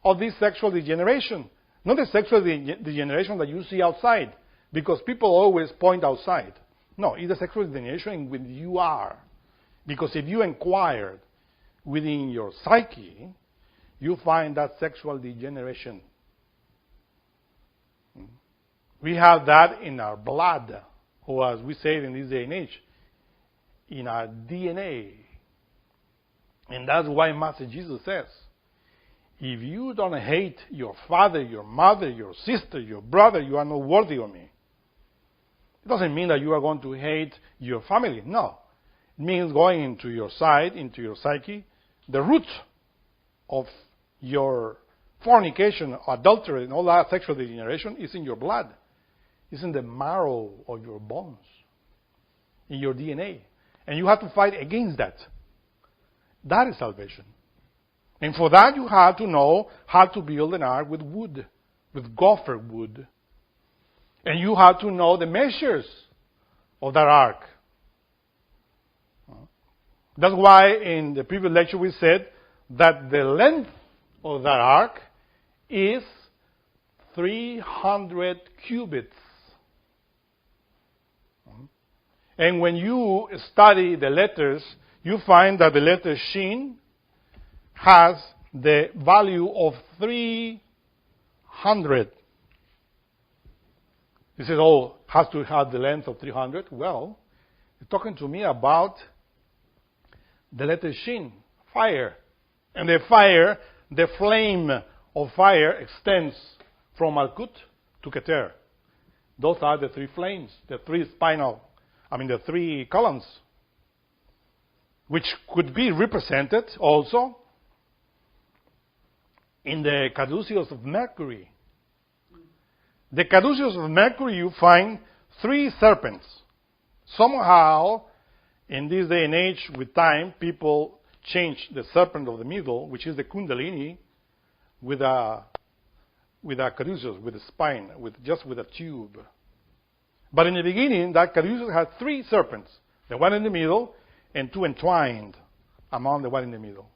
of this sexual degeneration. Not the sexual degeneration that you see outside, because people always point outside. No, it's the sexual degeneration when you are. Because if you inquire within your psyche, you find that sexual degeneration. We have that in our blood, or as we say in this day and age, in our DNA. And that's why Master Jesus says, if you don't hate your father, your mother, your sister, your brother, you are not worthy of me. It doesn't mean that you are going to hate your family. No. It means going into your side, into your psyche. The root of your fornication, adultery, and all that sexual degeneration is in your blood. It's in the marrow of your bones, in your DNA. And you have to fight against that. That is salvation. And for that, you have to know how to build an ark with wood, with gopher wood. And you have to know the measures of that ark. That's why in the previous lecture we said that the length of that ark is 300 cubits. And when you study the letters, you find that the letter Shin has the value of 300. You said, oh, has to have the length of 300? Well, you're talking to me about the letter Shin, fire. And the fire, the flame of fire extends from Malkut to Keter. Those are the three flames, the three columns, which could be represented also in the caduceus of Mercury. The caduceus of Mercury, you find three serpents. Somehow, in this day and age, with time, people change the serpent of the middle, which is the Kundalini, with a caduceus, with a spine, with a tube. But in the beginning, that caduceus had three serpents, the one in the middle and two entwined among the one in the middle.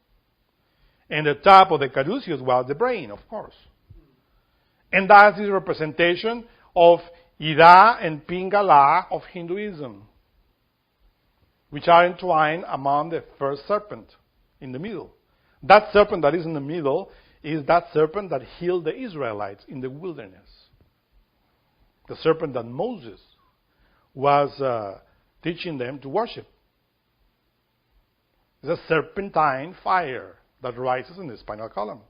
And the top of the caduceus was the brain, of course. And that is a representation of Ida and Pingala of Hinduism, which are entwined among the first serpent in the middle. That serpent that is in the middle is that serpent that healed the Israelites in the wilderness. The serpent that Moses was teaching them to worship. It's a serpentine fire that rises in the spinal column.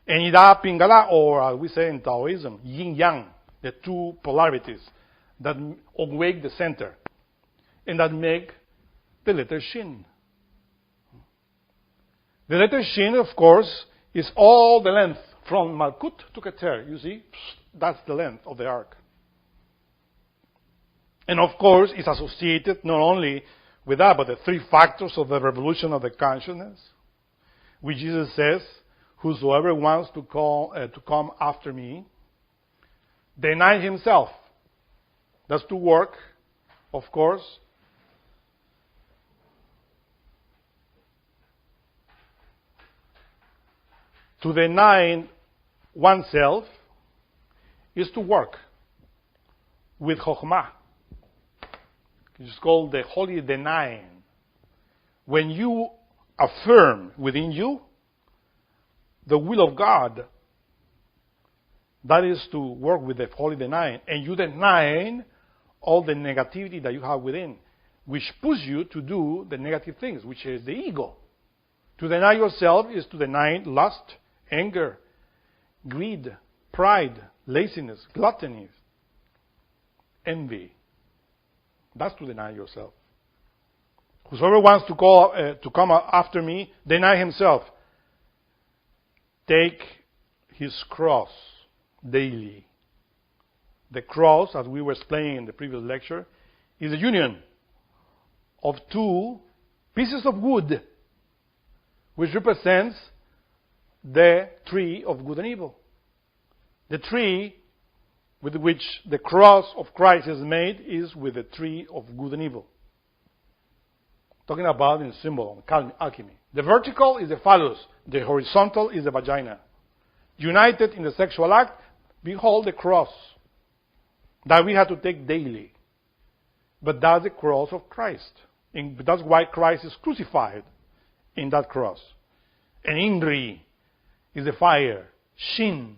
And Ida Pingala, or as we say in Taoism, yin-yang, the two polarities that awake the center and that make the letter Shin. The letter Shin, of course, is all the length from Malkut to Keter. You see, that's the length of the ark. And of course, it's associated not only with that, but the three factors of the revolution of the consciousness, which Jesus says, whosoever wants to come after me, deny himself. That's to work, of course. To deny oneself is to work with Chokhmah. It's called the holy denying. When you affirm within you the will of God, that is to work with the holy denying. And you deny all the negativity that you have within, which pushes you to do the negative things, which is the ego. To deny yourself is to deny lust, anger, greed, pride, laziness, gluttony, envy. That's to deny yourself. Whosoever wants to come after me, deny himself. Take his cross daily. The cross, as we were explaining in the previous lecture, is a union of two pieces of wood, which represents the tree of good and evil. The tree with which the cross of Christ is made is with the tree of good and evil. Talking about in symbol, alchemy. The vertical is the phallus. The horizontal is the vagina. United in the sexual act, behold the cross that we have to take daily. But that's the cross of Christ. And that's why Christ is crucified in that cross. And Inri is the fire. Shin.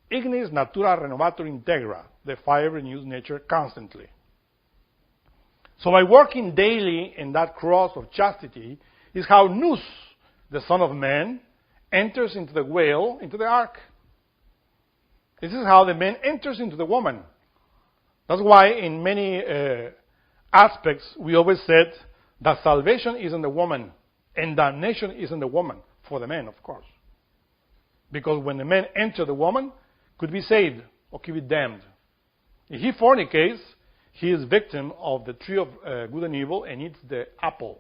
Ignis natura renovator integra. The fire renews nature constantly. So by working daily in that cross of chastity is how Nous, the Son of Man, enters into the whale, into the ark. This is how the man enters into the woman. That's why in many aspects we always said that salvation is in the woman and damnation is in the woman, for the man, of course. Because when the man enters the woman, could be saved or could be damned. If he fornicates, he is victim of the tree of good and evil and eats the apple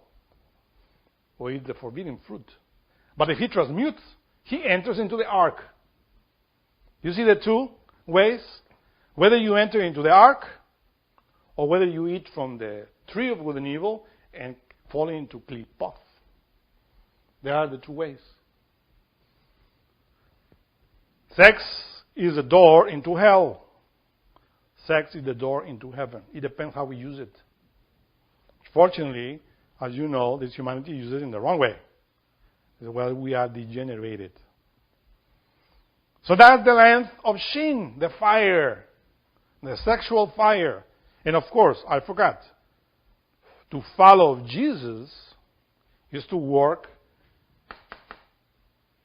or eats the forbidden fruit. But if he transmutes, he enters into the ark. You see the two ways? Whether you enter into the ark or whether you eat from the tree of good and evil and fall into klipoth. There are the two ways. Sex is the door into hell. Sex is the door into heaven. It depends how we use it. Fortunately, as you know, this humanity uses it in the wrong way. Well, we are degenerated. So that's the length of Shin, the fire, the sexual fire. And of course, I forgot, to follow Jesus is to work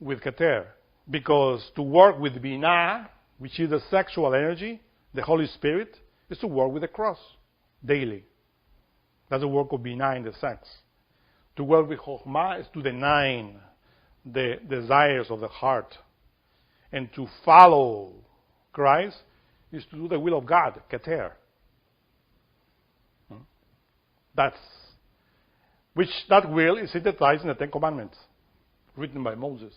with Keter. Because to work with Binah, which is the sexual energy, the Holy Spirit, is to work with the cross daily. That's the work of Binah in the sex. To work with Chokhmah is to deny the desires of the heart. And to follow Christ is to do the will of God, Keter. That will is synthesized in the Ten Commandments, written by Moses.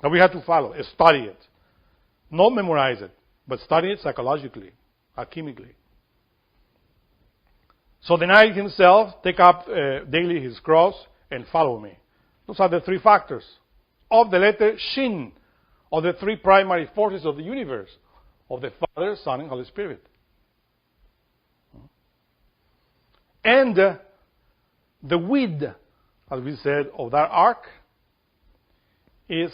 That we have to follow, study it. Not memorize it, but study it psychologically, alchemically. So deny himself, take up daily his cross, and follow me. Those are the three factors of the letter Shin, of the three primary forces of the universe, of the Father, Son, and Holy Spirit. And the width, as we said, of that ark is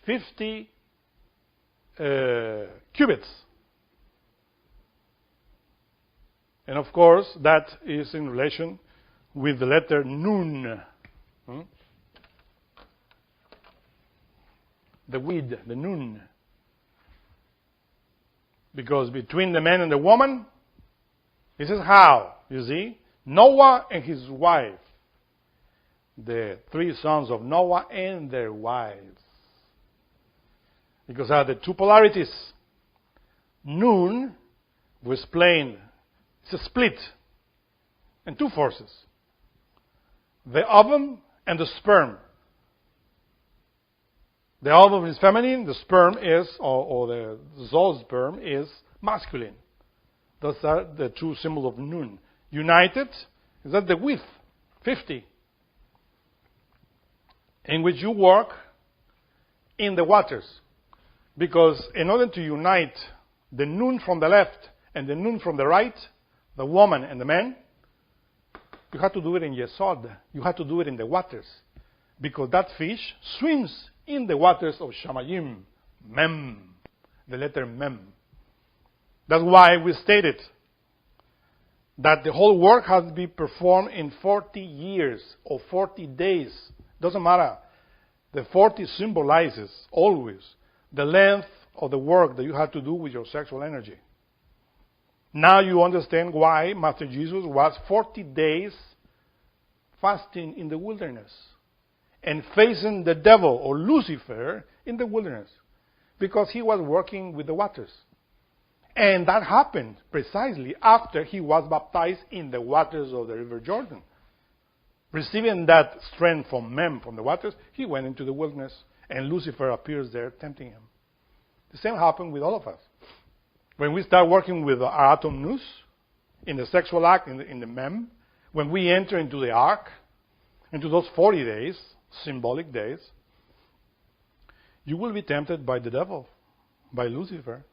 50 cubits. And of course, that is in relation with the letter Nun. The width, the Nun. Because between the man and the woman, this is how, you see, Noah and his wife, the three sons of Noah and their wives. Because there are the two polarities. Nun was plain. It's a split and two forces. The ovum and the sperm. The ovum is feminine, the sperm is, or the zoosperm is masculine. Those are the two symbols of Nun. United is at the width, 50, in which you work in the waters. Because in order to unite the Nun from the left and the Nun from the right, the woman and the man, you have to do it in Yesod. You have to do it in the waters. Because that fish swims in the waters of Shamayim, Mem, the letter Mem. That's why we stated that the whole work has to be performed in 40 years or 40 days. Doesn't matter. The 40 symbolizes always the length of the work that you have to do with your sexual energy. Now you understand why Master Jesus was 40 days fasting in the wilderness and facing the devil or Lucifer in the wilderness, because he was working with the waters. And that happened precisely after he was baptized in the waters of the River Jordan. Receiving that strength from Mem, from the waters, he went into the wilderness, and Lucifer appears there tempting him. The same happened with all of us. When we start working with our atom nous, in the sexual act, in the mem, when we enter into the ark, into those 40 days, symbolic days, you will be tempted by the devil, by Lucifer,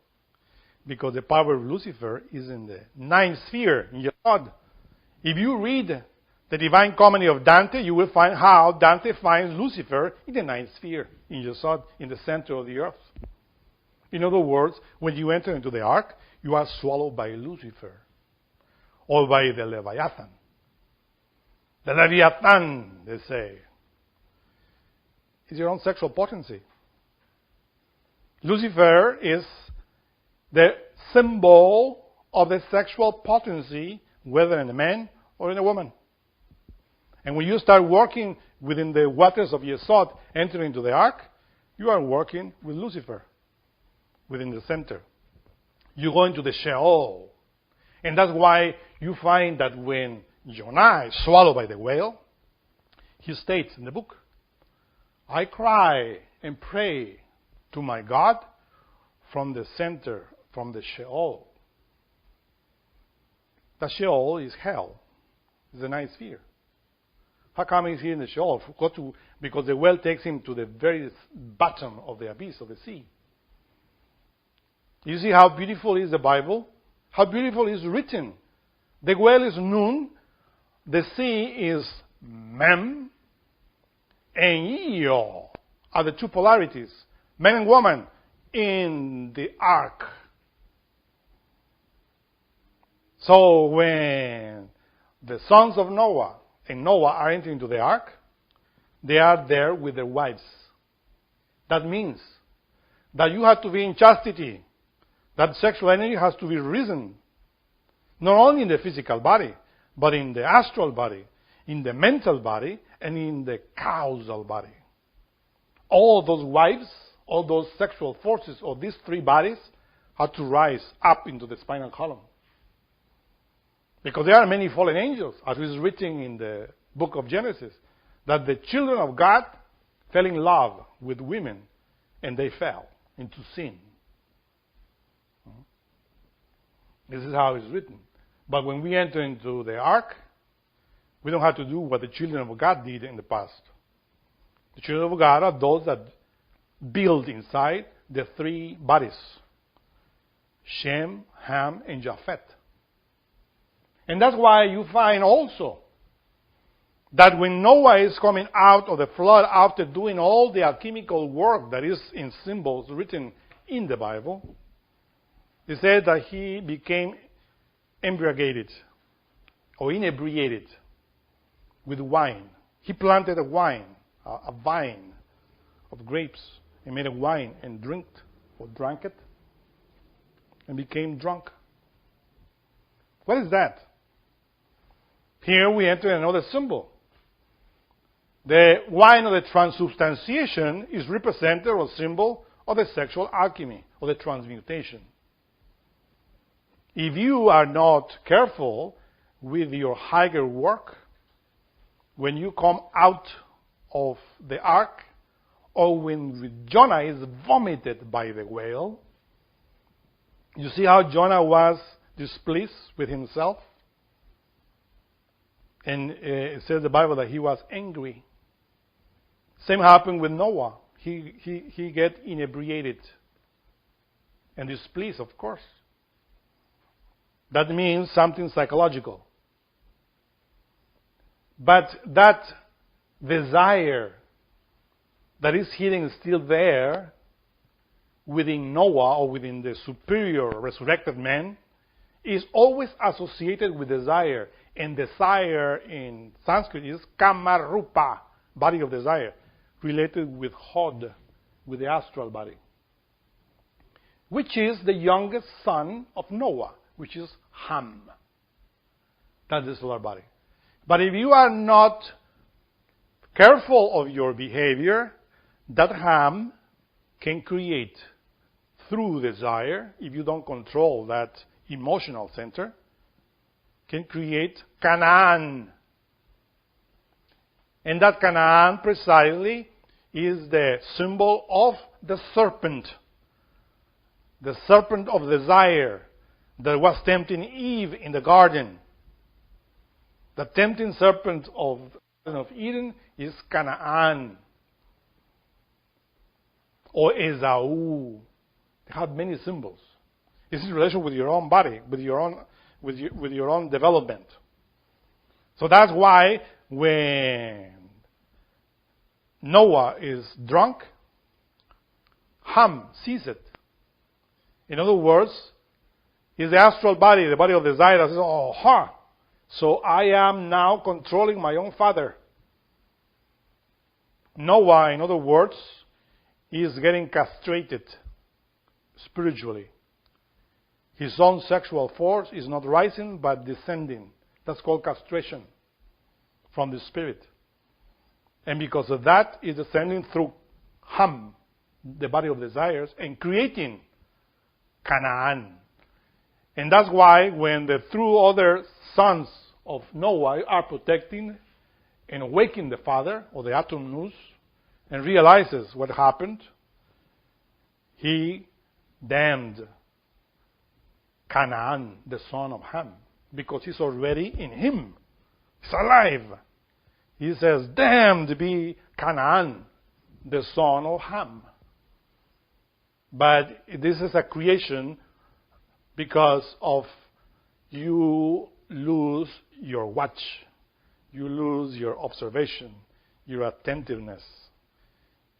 because the power of Lucifer is in the ninth sphere, in Yesod. If you read the Divine Comedy of Dante, you will find how Dante finds Lucifer in the ninth sphere, in Yesod, in the center of the earth. In other words, when you enter into the ark, you are swallowed by Lucifer, or by the Leviathan. The Leviathan, they say, is your own sexual potency. Lucifer is the symbol of the sexual potency, whether in a man or in a woman. And when you start working within the waters of Yesod, entering into the ark, you are working with Lucifer within the center. You go into the Sheol. And that's why you find that when Jonah is swallowed by the whale, he states in the book, I cry and pray to my God from the center, from the Sheol. The Sheol is hell. It's the ninth sphere. How come he's here in the Sheol? Because the whale takes him to the very bottom of the abyss of the sea. You see how beautiful is the Bible? How beautiful is written. The whale is Nun, the sea is Mem, and Io are the two polarities, man and woman, in the ark. So when the sons of Noah and Noah are entering into the ark, they are there with their wives. That means that you have to be in chastity. That sexual energy has to be risen, not only in the physical body, but in the astral body, in the mental body, and in the causal body. All those wives, all those sexual forces of these three bodies have to rise up into the spinal column. Because there are many fallen angels, as is written in the book of Genesis, that the children of God fell in love with women, and they fell into sin. This is how it's written. But when we enter into the ark, we don't have to do what the children of God did in the past. The children of God are those that build inside the three bodies, Shem, Ham, and Japheth. And that's why you find also that when Noah is coming out of the flood after doing all the alchemical work that is in symbols written in the Bible, it said that he became embriagated or inebriated with wine. He planted a vine of grapes and made a wine and drank it and became drunk. What is that? Here we enter another symbol. The wine of the transubstantiation is represented or symbol of the sexual alchemy or the transmutation. If you are not careful with your higher work, when you come out of the ark, or when Jonah is vomited by the whale, you see how Jonah was displeased with himself? And it says in the Bible that he was angry. Same happened with Noah. He get inebriated and displeased, of course. That means something psychological. But that desire that is hidden still there within Noah or within the superior resurrected man is always associated with desire. And desire in Sanskrit is kamarupa, body of desire, related with Hod, with the astral body, which is the youngest son of Noah, which is Ham. That's the solar body. But if you are not careful of your behavior, that Ham can create through desire, if you don't control that emotional center, can create Canaan. And that Canaan precisely is the symbol of the serpent. the serpent of desire that was tempting Eve in the garden. The tempting serpent of Eden is Canaan or Esau. They have many symbols. It's in relation with your own body, with your own development. So that's why when Noah is drunk, Ham sees it. In other words, it's the astral body, the body of desire that says, oh, ha! So I am now controlling my own father. Noah, in other words, is getting castrated spiritually. His own sexual force is not rising but descending. That's called castration from the spirit. And because of that, is descending through Ham, the body of desires, and creating Canaan. And that's why when the two other sons of Noah are protecting and awaking the father, or the atom nous, and realizes what happened, he damned Canaan, the son of Ham, because he's already in him. He's alive. He says, damned be Canaan, the son of Ham. But this is a creation because of you lose your watch. You lose your observation, your attentiveness,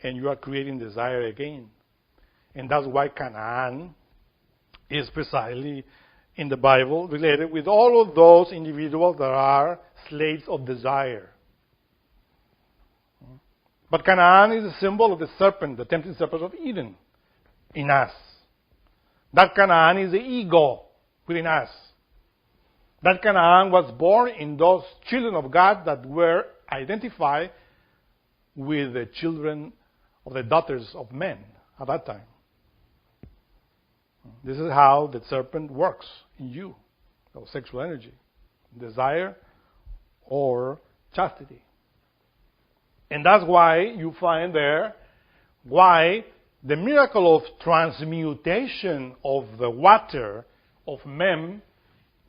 and you are creating desire again. And that's why Canaan is precisely in the Bible related with all of those individuals that are slaves of desire. But Canaan is a symbol of the serpent, the tempting serpent of Eden in us. That Canaan is the ego within us. That Canaan was born in those children of God that were identified with the children of the daughters of men at that time. This is how the serpent works in you, of sexual energy, desire or chastity. And that's why you find there why the miracle of transmutation of the water of Mem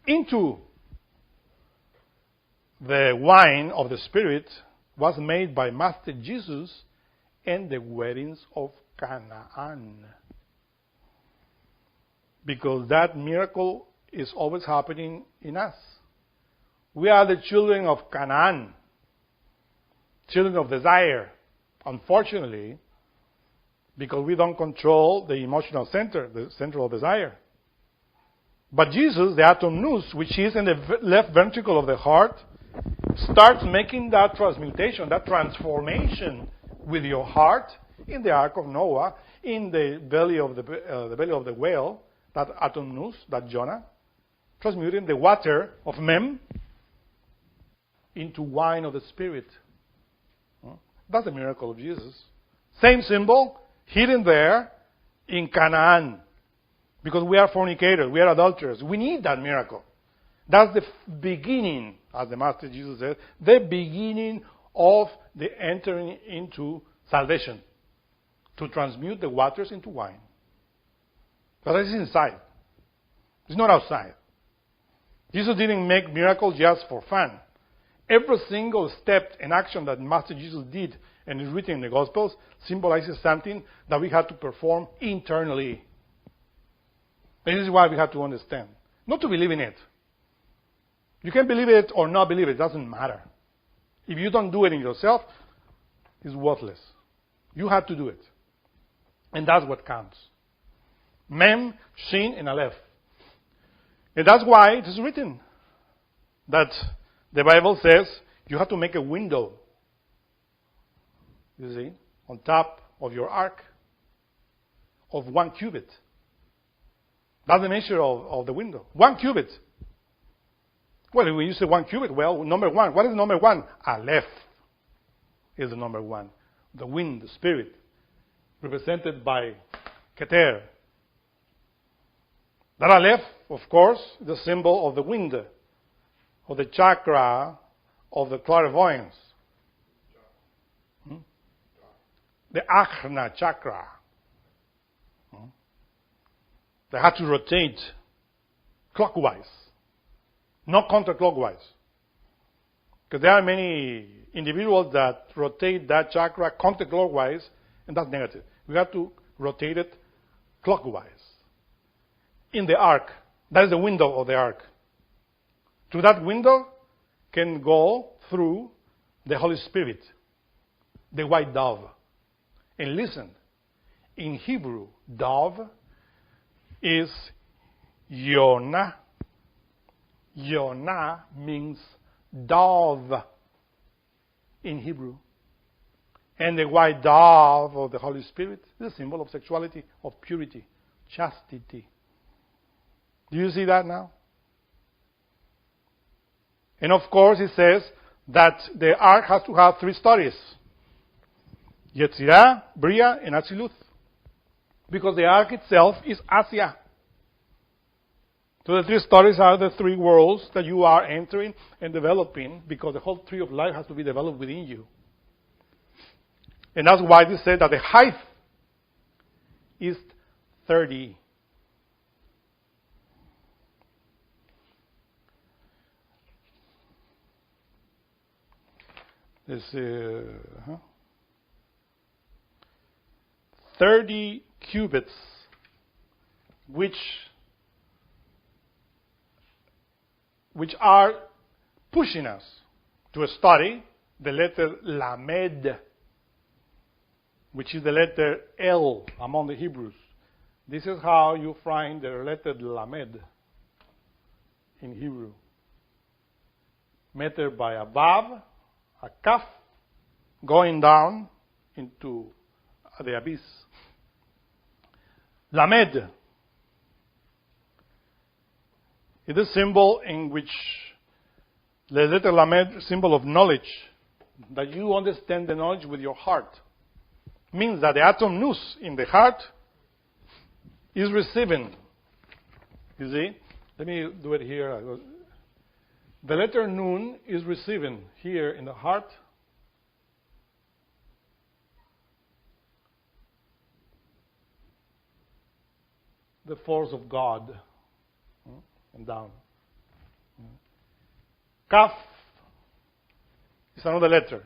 into the wine of the Spirit was made by Master Jesus and the weddings of Canaan. Because that miracle is always happening in us. We are the children of Canaan, children of desire. Unfortunately, because we don't control the emotional center, the center of desire. But Jesus, the atom nous, which is in the left ventricle of the heart, starts making that transmutation, that transformation with your heart in the Ark of Noah, in the belly of the whale, that atom nous, that Jonah, transmuting the water of Mem into wine of the Spirit. That's the miracle of Jesus. Same symbol, hidden there in Canaan. Because we are fornicators, we are adulterers. We need that miracle. That's the beginning, as the Master Jesus said, the beginning of the entering into salvation. To transmute the waters into wine. But it's inside. It's not outside. Jesus didn't make miracles just for fun. Every single step and action that Master Jesus did and is written in the Gospels symbolizes something that we have to perform internally. And this is why we have to understand. Not to believe in it. You can believe it or not believe it. It doesn't matter. If you don't do it in yourself, it's worthless. You have to do it. And that's what counts. Mem, Shin, and Aleph. And that's why it is written that the Bible says you have to make a window, you see, on top of your ark of 1 cubit. That's the measure of the window. 1 cubit. Well, when you say 1 cubit, well, number 1. What is number 1? Aleph is the number 1. The wind, the spirit, represented by Keter. That Aleph, of course, is the symbol of the wind, of the chakra of the clairvoyance. The Ajna chakra. They had to rotate clockwise, not counterclockwise. Because there are many individuals that rotate that chakra counterclockwise, and that's negative. We have to rotate it clockwise. In the ark, that is the window of the ark. Through that window can go through the Holy Spirit, the white dove. And listen, in Hebrew, dove is Yonah. Yonah means dove in Hebrew. And the white dove of the Holy Spirit is a symbol of sexuality, of purity, chastity. Do you see that now? And of course, it says that the ark has to have 3 stories. Yetzirah, Bria, and Atziluth. Because the ark itself is Asia. So the 3 stories are the 3 worlds that you are entering and developing, because the whole tree of life has to be developed within you. And that's why they said that the height is 30. This 30 cubits, which are pushing us to study the letter Lamed, which is the letter L among the Hebrews. This is how you find the letter Lamed in Hebrew. Meter by a Vav, a Kaf, going down into the abyss. Lamed is a symbol in which the letter Lamed, symbol of knowledge, that you understand the knowledge with your heart. Means that the atom nous in the heart is receiving. You see? Let me do it here. The letter Nun is receiving here in the heart. The force of God. And down. Kaf is another letter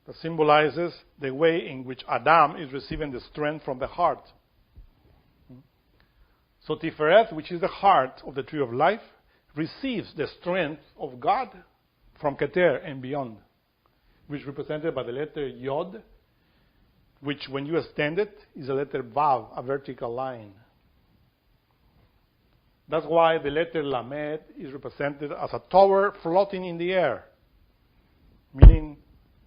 that symbolizes the way in which Adam is receiving the strength from the heart. So Tiferet, which is the heart of the tree of life, receives the strength of God from Keter and beyond, which is represented by the letter Yod, which when you extend it is a letter Vav, a vertical line. That's why the letter Lamed is represented as a tower floating in the air, meaning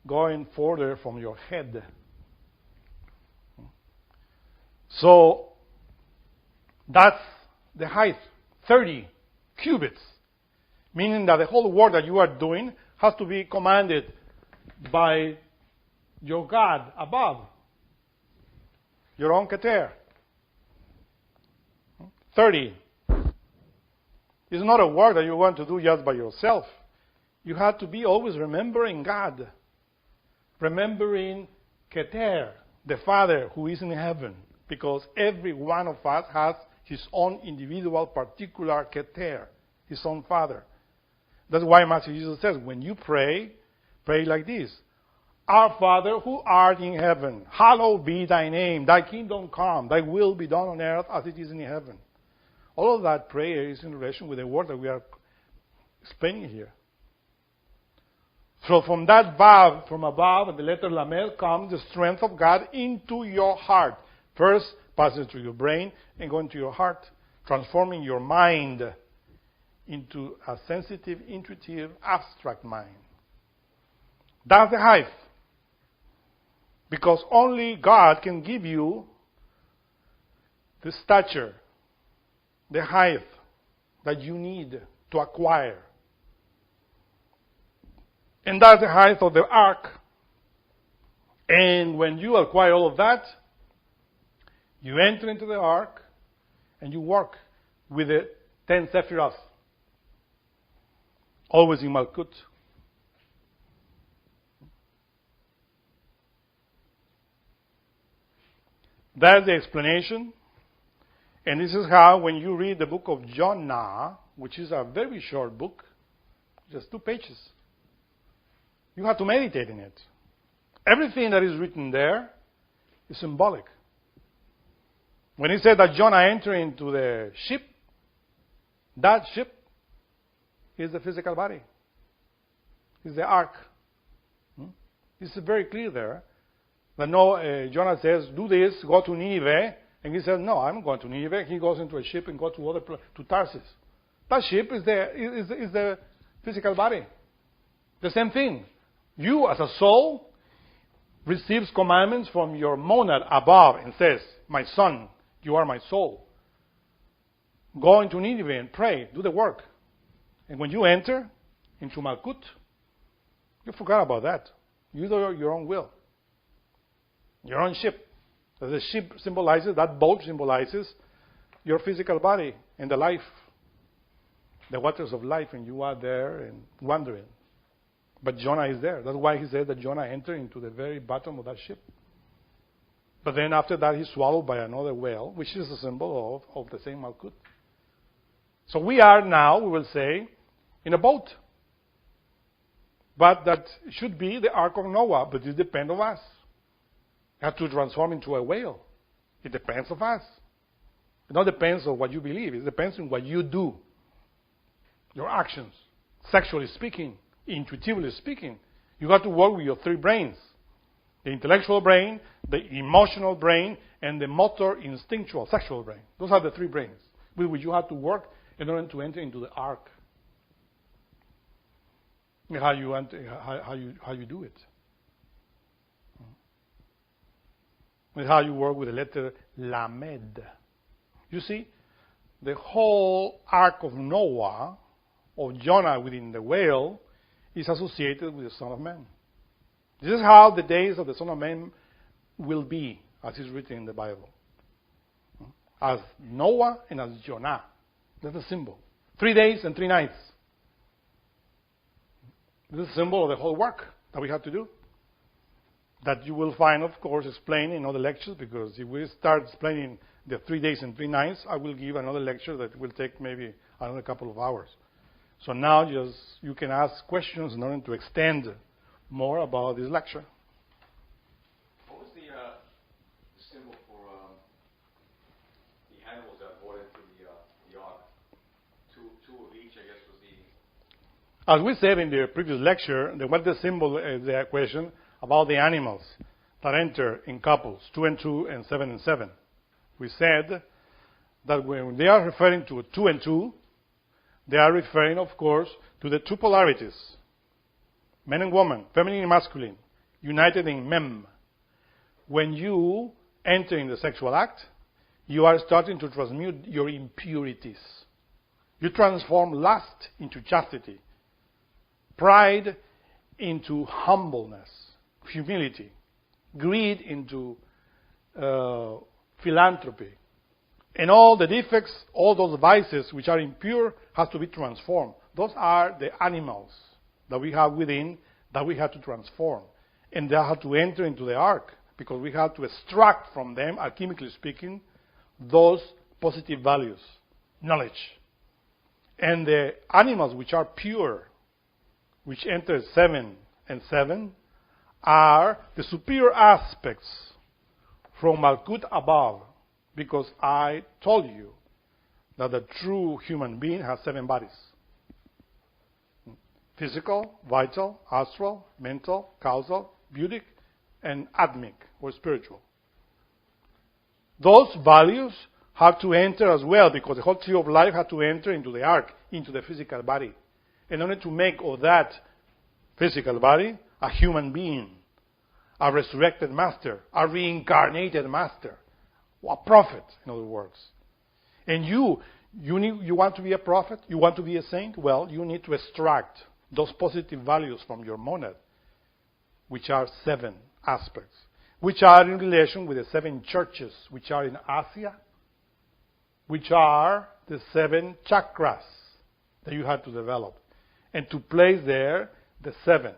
going further from your head. So that's the height, 30 cubits, meaning that the whole work that you are doing has to be commanded by your God above, your own Keter. 30. It's not a work that you want to do just by yourself. You have to be always remembering God, remembering Keter, the Father who is in heaven, because every one of us has his own individual, particular Keter, his own Father. That's why Master Jesus says, when you pray, pray like this. Our Father who art in heaven, hallowed be thy name. Thy kingdom come, thy will be done on earth as it is in heaven. All of that prayer is in relation with the word that we are explaining here. So from that Vav, from above, and the letter Lamed, comes the strength of God into your heart. First, passes through your brain and going to your heart, transforming your mind into a sensitive, intuitive, abstract mind. That's the height. Because only God can give you the stature, the height that you need to acquire. And that's the height of the ark. And when you acquire all of that, you enter into the ark and you work with the 10 Sephiroth. Always in Malkut. That's the explanation. And this is how, when you read the book of Jonah, which is a very short book, just 2 pages, you have to meditate in it. Everything that is written there is symbolic. When he said that Jonah entered into the ship, that ship is the physical body. It's the ark. It's very clear there. That Jonah says, do this, go to Nineveh. And he says, no, I'm going to Nineveh. He goes into a ship and goes to Tarsus. That ship is the physical body. The same thing. You, as a soul, receives commandments from your monad above and says, my son, you are my soul. Go into Nineveh and pray. Do the work. And when you enter into Malkut, you forgot about that. You do your own will. Your own ship. The ship symbolizes, that boat symbolizes your physical body and the life, the waters of life, and you are there and wandering. But Jonah is there. That's why he said that Jonah entered into the very bottom of that ship. But then after that, he's swallowed by another whale, which is a symbol of the same Malkut. So we are now, we will say, in a boat. But that should be the Ark of Noah, but it depends on us. You have to transform into a whale. It depends on us. It not depends on what you believe. It depends on what you do. Your actions. Sexually speaking, intuitively speaking. You got to work with your 3 brains. The intellectual brain, the emotional brain, and the motor, instinctual, sexual brain. Those are the 3 brains with which you have to work in order to enter into the ark. How you do it. And how you work with the letter Lamed. You see, the whole Ark of Noah, of Jonah within the whale, is associated with the Son of Man. This is how the days of the Son of Man will be, as is written in the Bible. As Noah and as Jonah. That's a symbol. 3 days and 3 nights. This is a symbol of the whole work that we have to do. That you will find, of course, explained in other lectures, because if we start explaining the 3 days and 3 nights, I will give another lecture that will take maybe another couple of hours. So now you can ask questions in order to extend more about this lecture. What was the symbol for the animals that brought into the ark? Two of each, I guess, was the... As we said in the previous lecture, what the symbol is the question about the animals that enter in couples, 2 and 2 and 7 and 7. We said that when they are referring to 2 and 2, they are referring, of course, to the 2 polarities, men and woman, feminine and masculine, united in mem. When you enter in the sexual act, you are starting to transmute your impurities. You transform lust into chastity, pride into humbleness, humility, greed into philanthropy. And all the defects, all those vices which are impure, have to be transformed. Those are the animals that we have within that we have to transform. And they have to enter into the ark, because we have to extract from them, alchemically speaking, those positive values, knowledge. And the animals which are pure, which enter 7 and 7, are the superior aspects from Malkut above, because I told you that the true human being has 7 bodies. Physical, vital, astral, mental, causal, beautic, and atmic, or spiritual. Those values have to enter as well, because the whole tree of life had to enter into the ark, into the physical body, in order to make of that physical body a human being, a resurrected master, a reincarnated master, a prophet, in other words. And you want to be a prophet? You want to be a saint? Well, you need to extract those positive values from your monad, which are 7 aspects, which are in relation with the 7 churches, which are in Asia, which are the 7 chakras that you have to develop, and to place there the 7.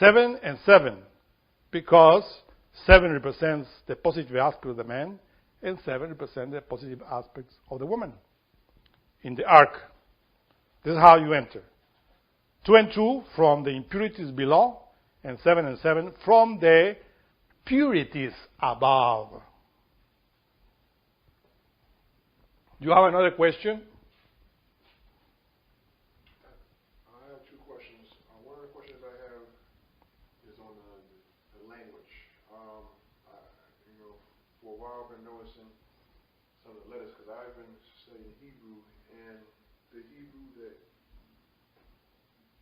7 and 7, because 7 represents the positive aspect of the man, and 7 represent the positive aspects of the woman in the ark. This is how you enter. 2 and 2 from the impurities below, and 7 and 7 from the purities above. Do you have another question? I have two questions. One of the questions I have is on the language. For a while I've been noticing some of the letters, because I've been studying Hebrew, and the Hebrew that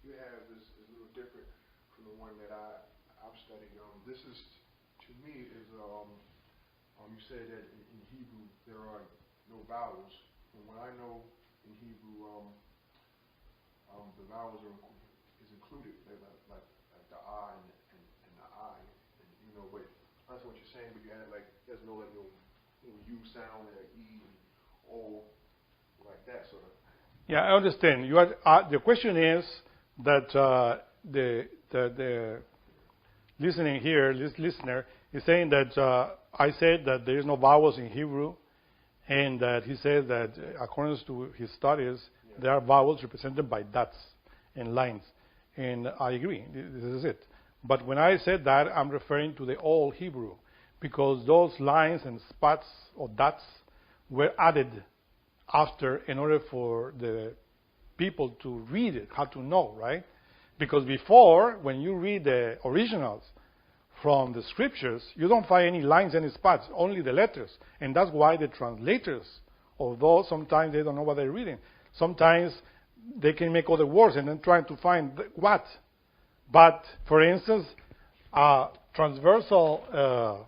you have is a little different from the one that I've studied. This is, to me, is you said that in Hebrew there are no vowels. And what I know in Hebrew, the vowels is included, like the I and the I, and but that's what you're saying. But you had there's no U sound and E and O like that sort of. Yeah, I understand. You are. The question is that the listener is saying that I said that there is no vowels in Hebrew, and that he says that according to his studies, there are vowels represented by dots and lines. And I agree, this is it. But when I said that, I'm referring to the old Hebrew, because those lines and spots or dots were added after in order for the people to read it, how to know, right? Because before, when you read the originals from the scriptures, you don't find any lines, any spots, only the letters. And that's why the translators, although sometimes they don't know what they're reading, sometimes they can make other words and then trying to find what. But, for instance, a transversal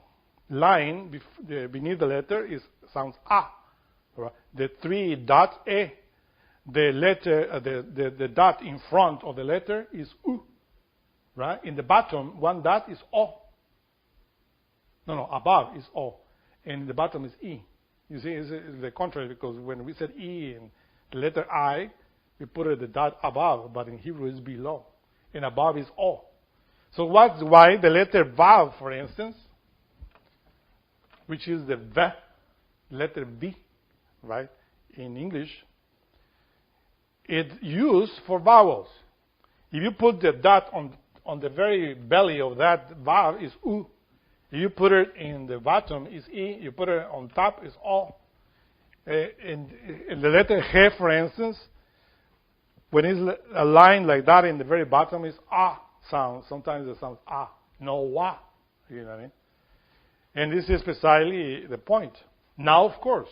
line beneath the letter sounds A. Right? The 3 dots, E. The letter, the dot in front of the letter is U. Right? In the bottom, 1 dot is O. No, above is O. And in the bottom is E. You see, it's the contrary, because when we said E and the letter I, we put the dot above, but in Hebrew it's below. And above is O. So that's why the letter Vav, for instance, which is the V, letter V, right, in English, it's used for vowels. If you put the dot on the very belly of that Vav, is U. If you put it in the bottom, is E. You put it on top, is O. In the letter He, for instance, when it's a line like that in the very bottom, is A sound. Sometimes it sounds A, no Wa. You know what I mean? And this is precisely the point. Now, of course,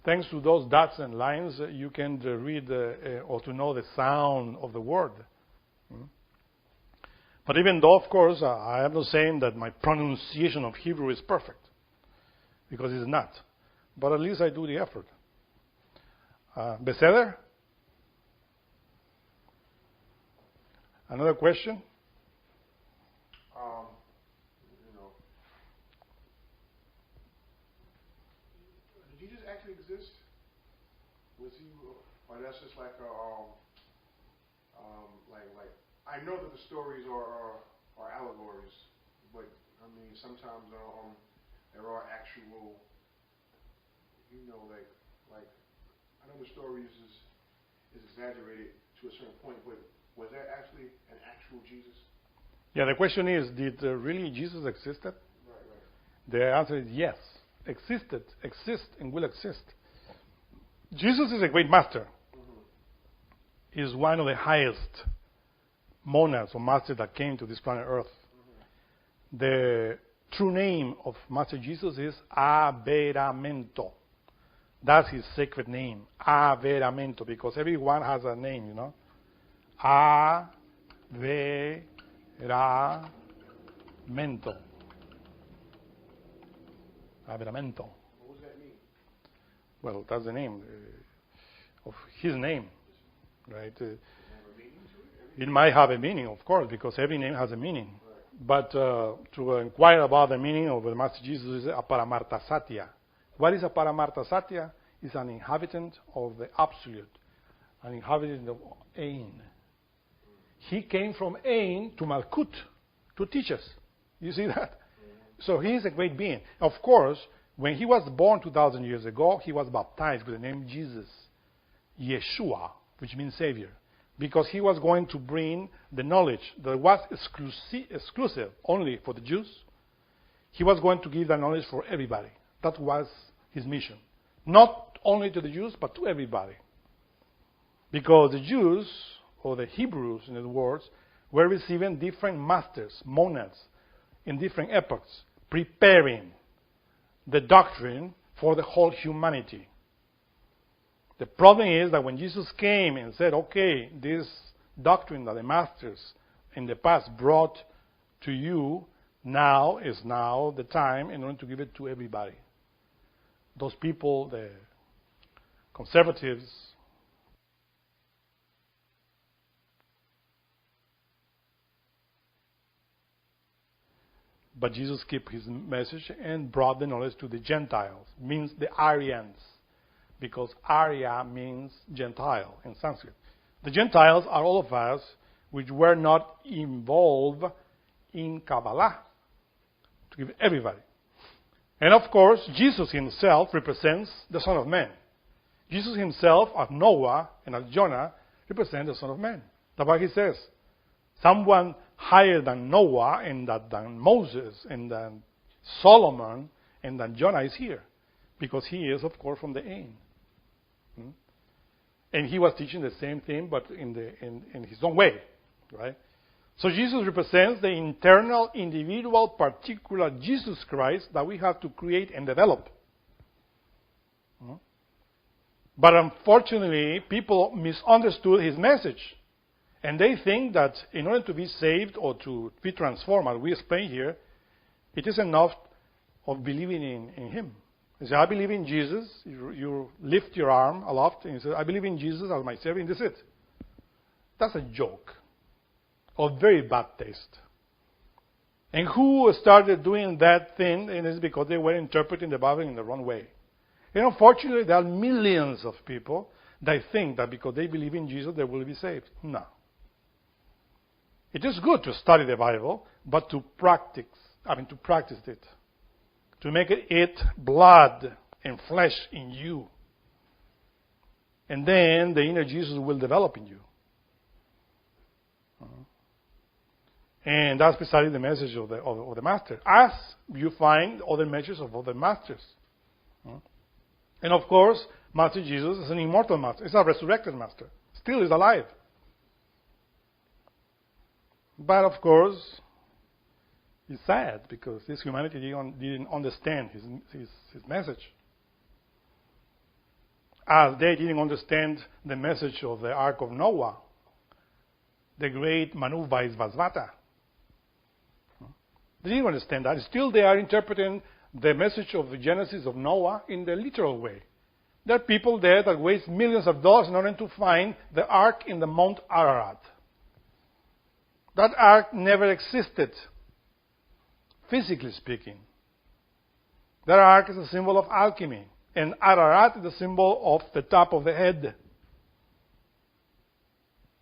thanks to those dots and lines, you can read or to know the sound of the word. But even though, of course, I am not saying that my pronunciation of Hebrew is perfect, because it's not. But at least I do the effort. Beseder? Another question? Did Jesus actually exist? Was he, or that's just like a, like I know that the stories are allegories, but I mean sometimes there are actual, like I know the stories is exaggerated to a certain point, but was there actually an actual Jesus? Yeah, the question is, did really Jesus existed? Right. The answer is yes. Existed, exists, and will exist. Jesus is a great master. He is one of the highest monads or masters that came to this planet Earth. The true name of Master Jesus is Averamento. That's his sacred name, Averamento, because everyone has a name, you know. Averamento. Averamento. What does that mean? Well, that's the name of his name, right? It might have a meaning, of course, because every name has a meaning. Right. But to inquire about the meaning of the Master Jesus is Aparamarta Satya. What is Aparamarta Satya? It's an inhabitant of the Absolute, an inhabitant of Ein. He came from Ein to Malkut to teach us. You see that? So he is a great being. Of course, When he was born 2,000 years ago, he was baptized with the name Jesus, Yeshua, which means Savior, because he was going to bring the knowledge that was exclusive only for the Jews. He was going to give that knowledge for everybody. That was his mission. Not only to the Jews, but to everybody. Because the Jews, or the Hebrews in other words, were receiving different masters, monads, in different epochs, preparing the doctrine for the whole humanity. The problem is that when Jesus came and said, okay, this doctrine that the masters in the past brought to you now is the time in order to give it to everybody. Those people, the conservatives, but Jesus kept his message and brought the knowledge to the Gentiles, means the Aryans, because Arya means Gentile in Sanskrit. The Gentiles are all of us which were not involved in Kabbalah, to give everybody. And of course, Jesus himself represents the Son of Man. Jesus himself, as Noah and as Jonah, represent the Son of Man. That's why he says, someone higher than Noah and than Moses and than Solomon and than Jonah is here. Because he is, of course, from the Ein. And he was teaching the same thing, but in his own way. Right? So Jesus represents the internal, individual, particular Jesus Christ that we have to create and develop. But unfortunately, people misunderstood his message. And they think that in order to be saved or to be transformed, as we explain here, it is enough of believing in him. You say, I believe in Jesus. You lift your arm aloft and you say, I believe in Jesus as my Savior, and that's it. That's a joke of very bad taste. And who started doing that thing? And it's because they were interpreting the Bible in the wrong way. And unfortunately, there are millions of people that think that because they believe in Jesus, they will be saved. No. It is good to study the Bible, but to practice it. To make it blood and flesh in you. And then the inner Jesus will develop in you. And that's precisely the message of the Master. As you find other messages of other masters. And of course, Master Jesus is an immortal Master. He's a resurrected Master. Still is alive. But of course, it's sad because this humanity didn't understand his message. As they didn't understand the message of the Ark of Noah, the great Manu Vaisvasvata. They didn't understand that. Still, they are interpreting the message of the Genesis of Noah in the literal way. There are people there that waste millions of dollars in order to find the Ark in the Mount Ararat. That Ark never existed, physically speaking. That Ark is a symbol of alchemy, and Ararat is a symbol of the top of the head.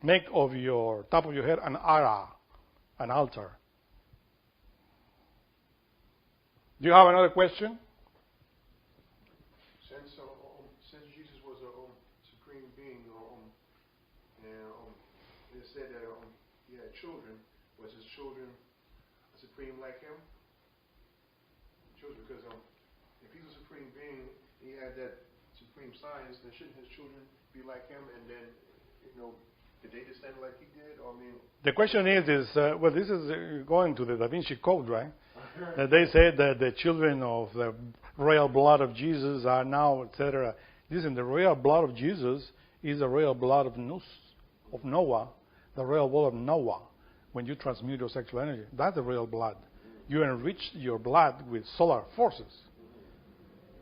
Make of your top of your head an ara, an altar. Do you have another question? Since Jesus was a supreme being, and it said that he had children, was his children supreme like him? Children, because if he's a supreme being, he had that supreme science, then shouldn't his children be like him? And then, did they descend like he did? The question is well, this is going to the Da Vinci Code, right? They said that the children of the royal blood of Jesus are now, etc. Listen, the royal blood of Jesus is the royal blood of Noah, the royal blood of Noah. When you transmute your sexual energy, that's the royal blood. You enrich your blood with solar forces.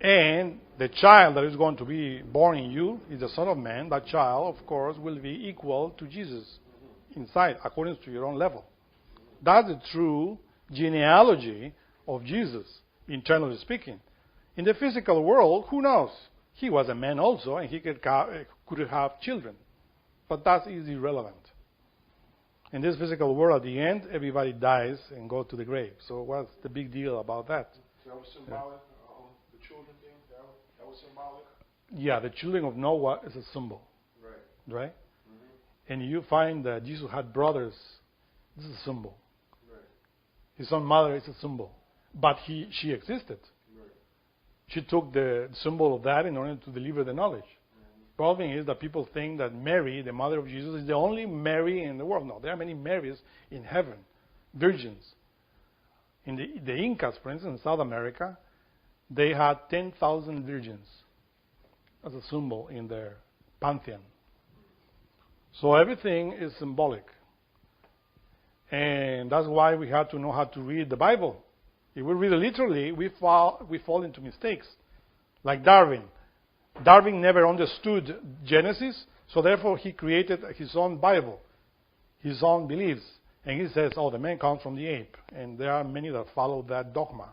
And the child that is going to be born in you is the Son of Man. That child, of course, will be equal to Jesus inside, according to your own level. That's the true genealogy of Jesus, internally speaking. In the physical world, who knows? He was a man also, and he could have children. But that is irrelevant. In this physical world, at the end, everybody dies and go to the grave. So what's the big deal about that? So that was symbolic. The Yeah, the children of Noah is a symbol, Right. right? And you find that Jesus had brothers. This is a symbol. Right. His own mother is a symbol. But she existed. Right. She took the symbol of that in order to deliver the knowledge. Problem is that people think that Mary, the mother of Jesus, is the only Mary in the world. No, there are many Marys in heaven, virgins. In the Incas, for instance, in South America, they had 10,000 virgins as a symbol in their pantheon. So everything is symbolic. And that's why we have to know how to read the Bible. If we read it literally, we fall into mistakes. Like Darwin. Darwin never understood Genesis, so therefore he created his own Bible, his own beliefs. And he says, oh, the man comes from the ape. And there are many that follow that dogma.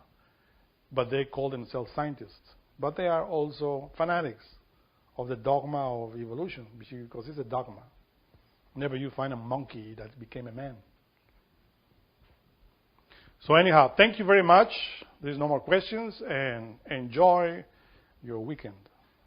But they call themselves scientists. But they are also fanatics of the dogma of evolution, because it's a dogma. Never you find a monkey that became a man. So anyhow, thank you very much. There's no more questions, and enjoy your weekend.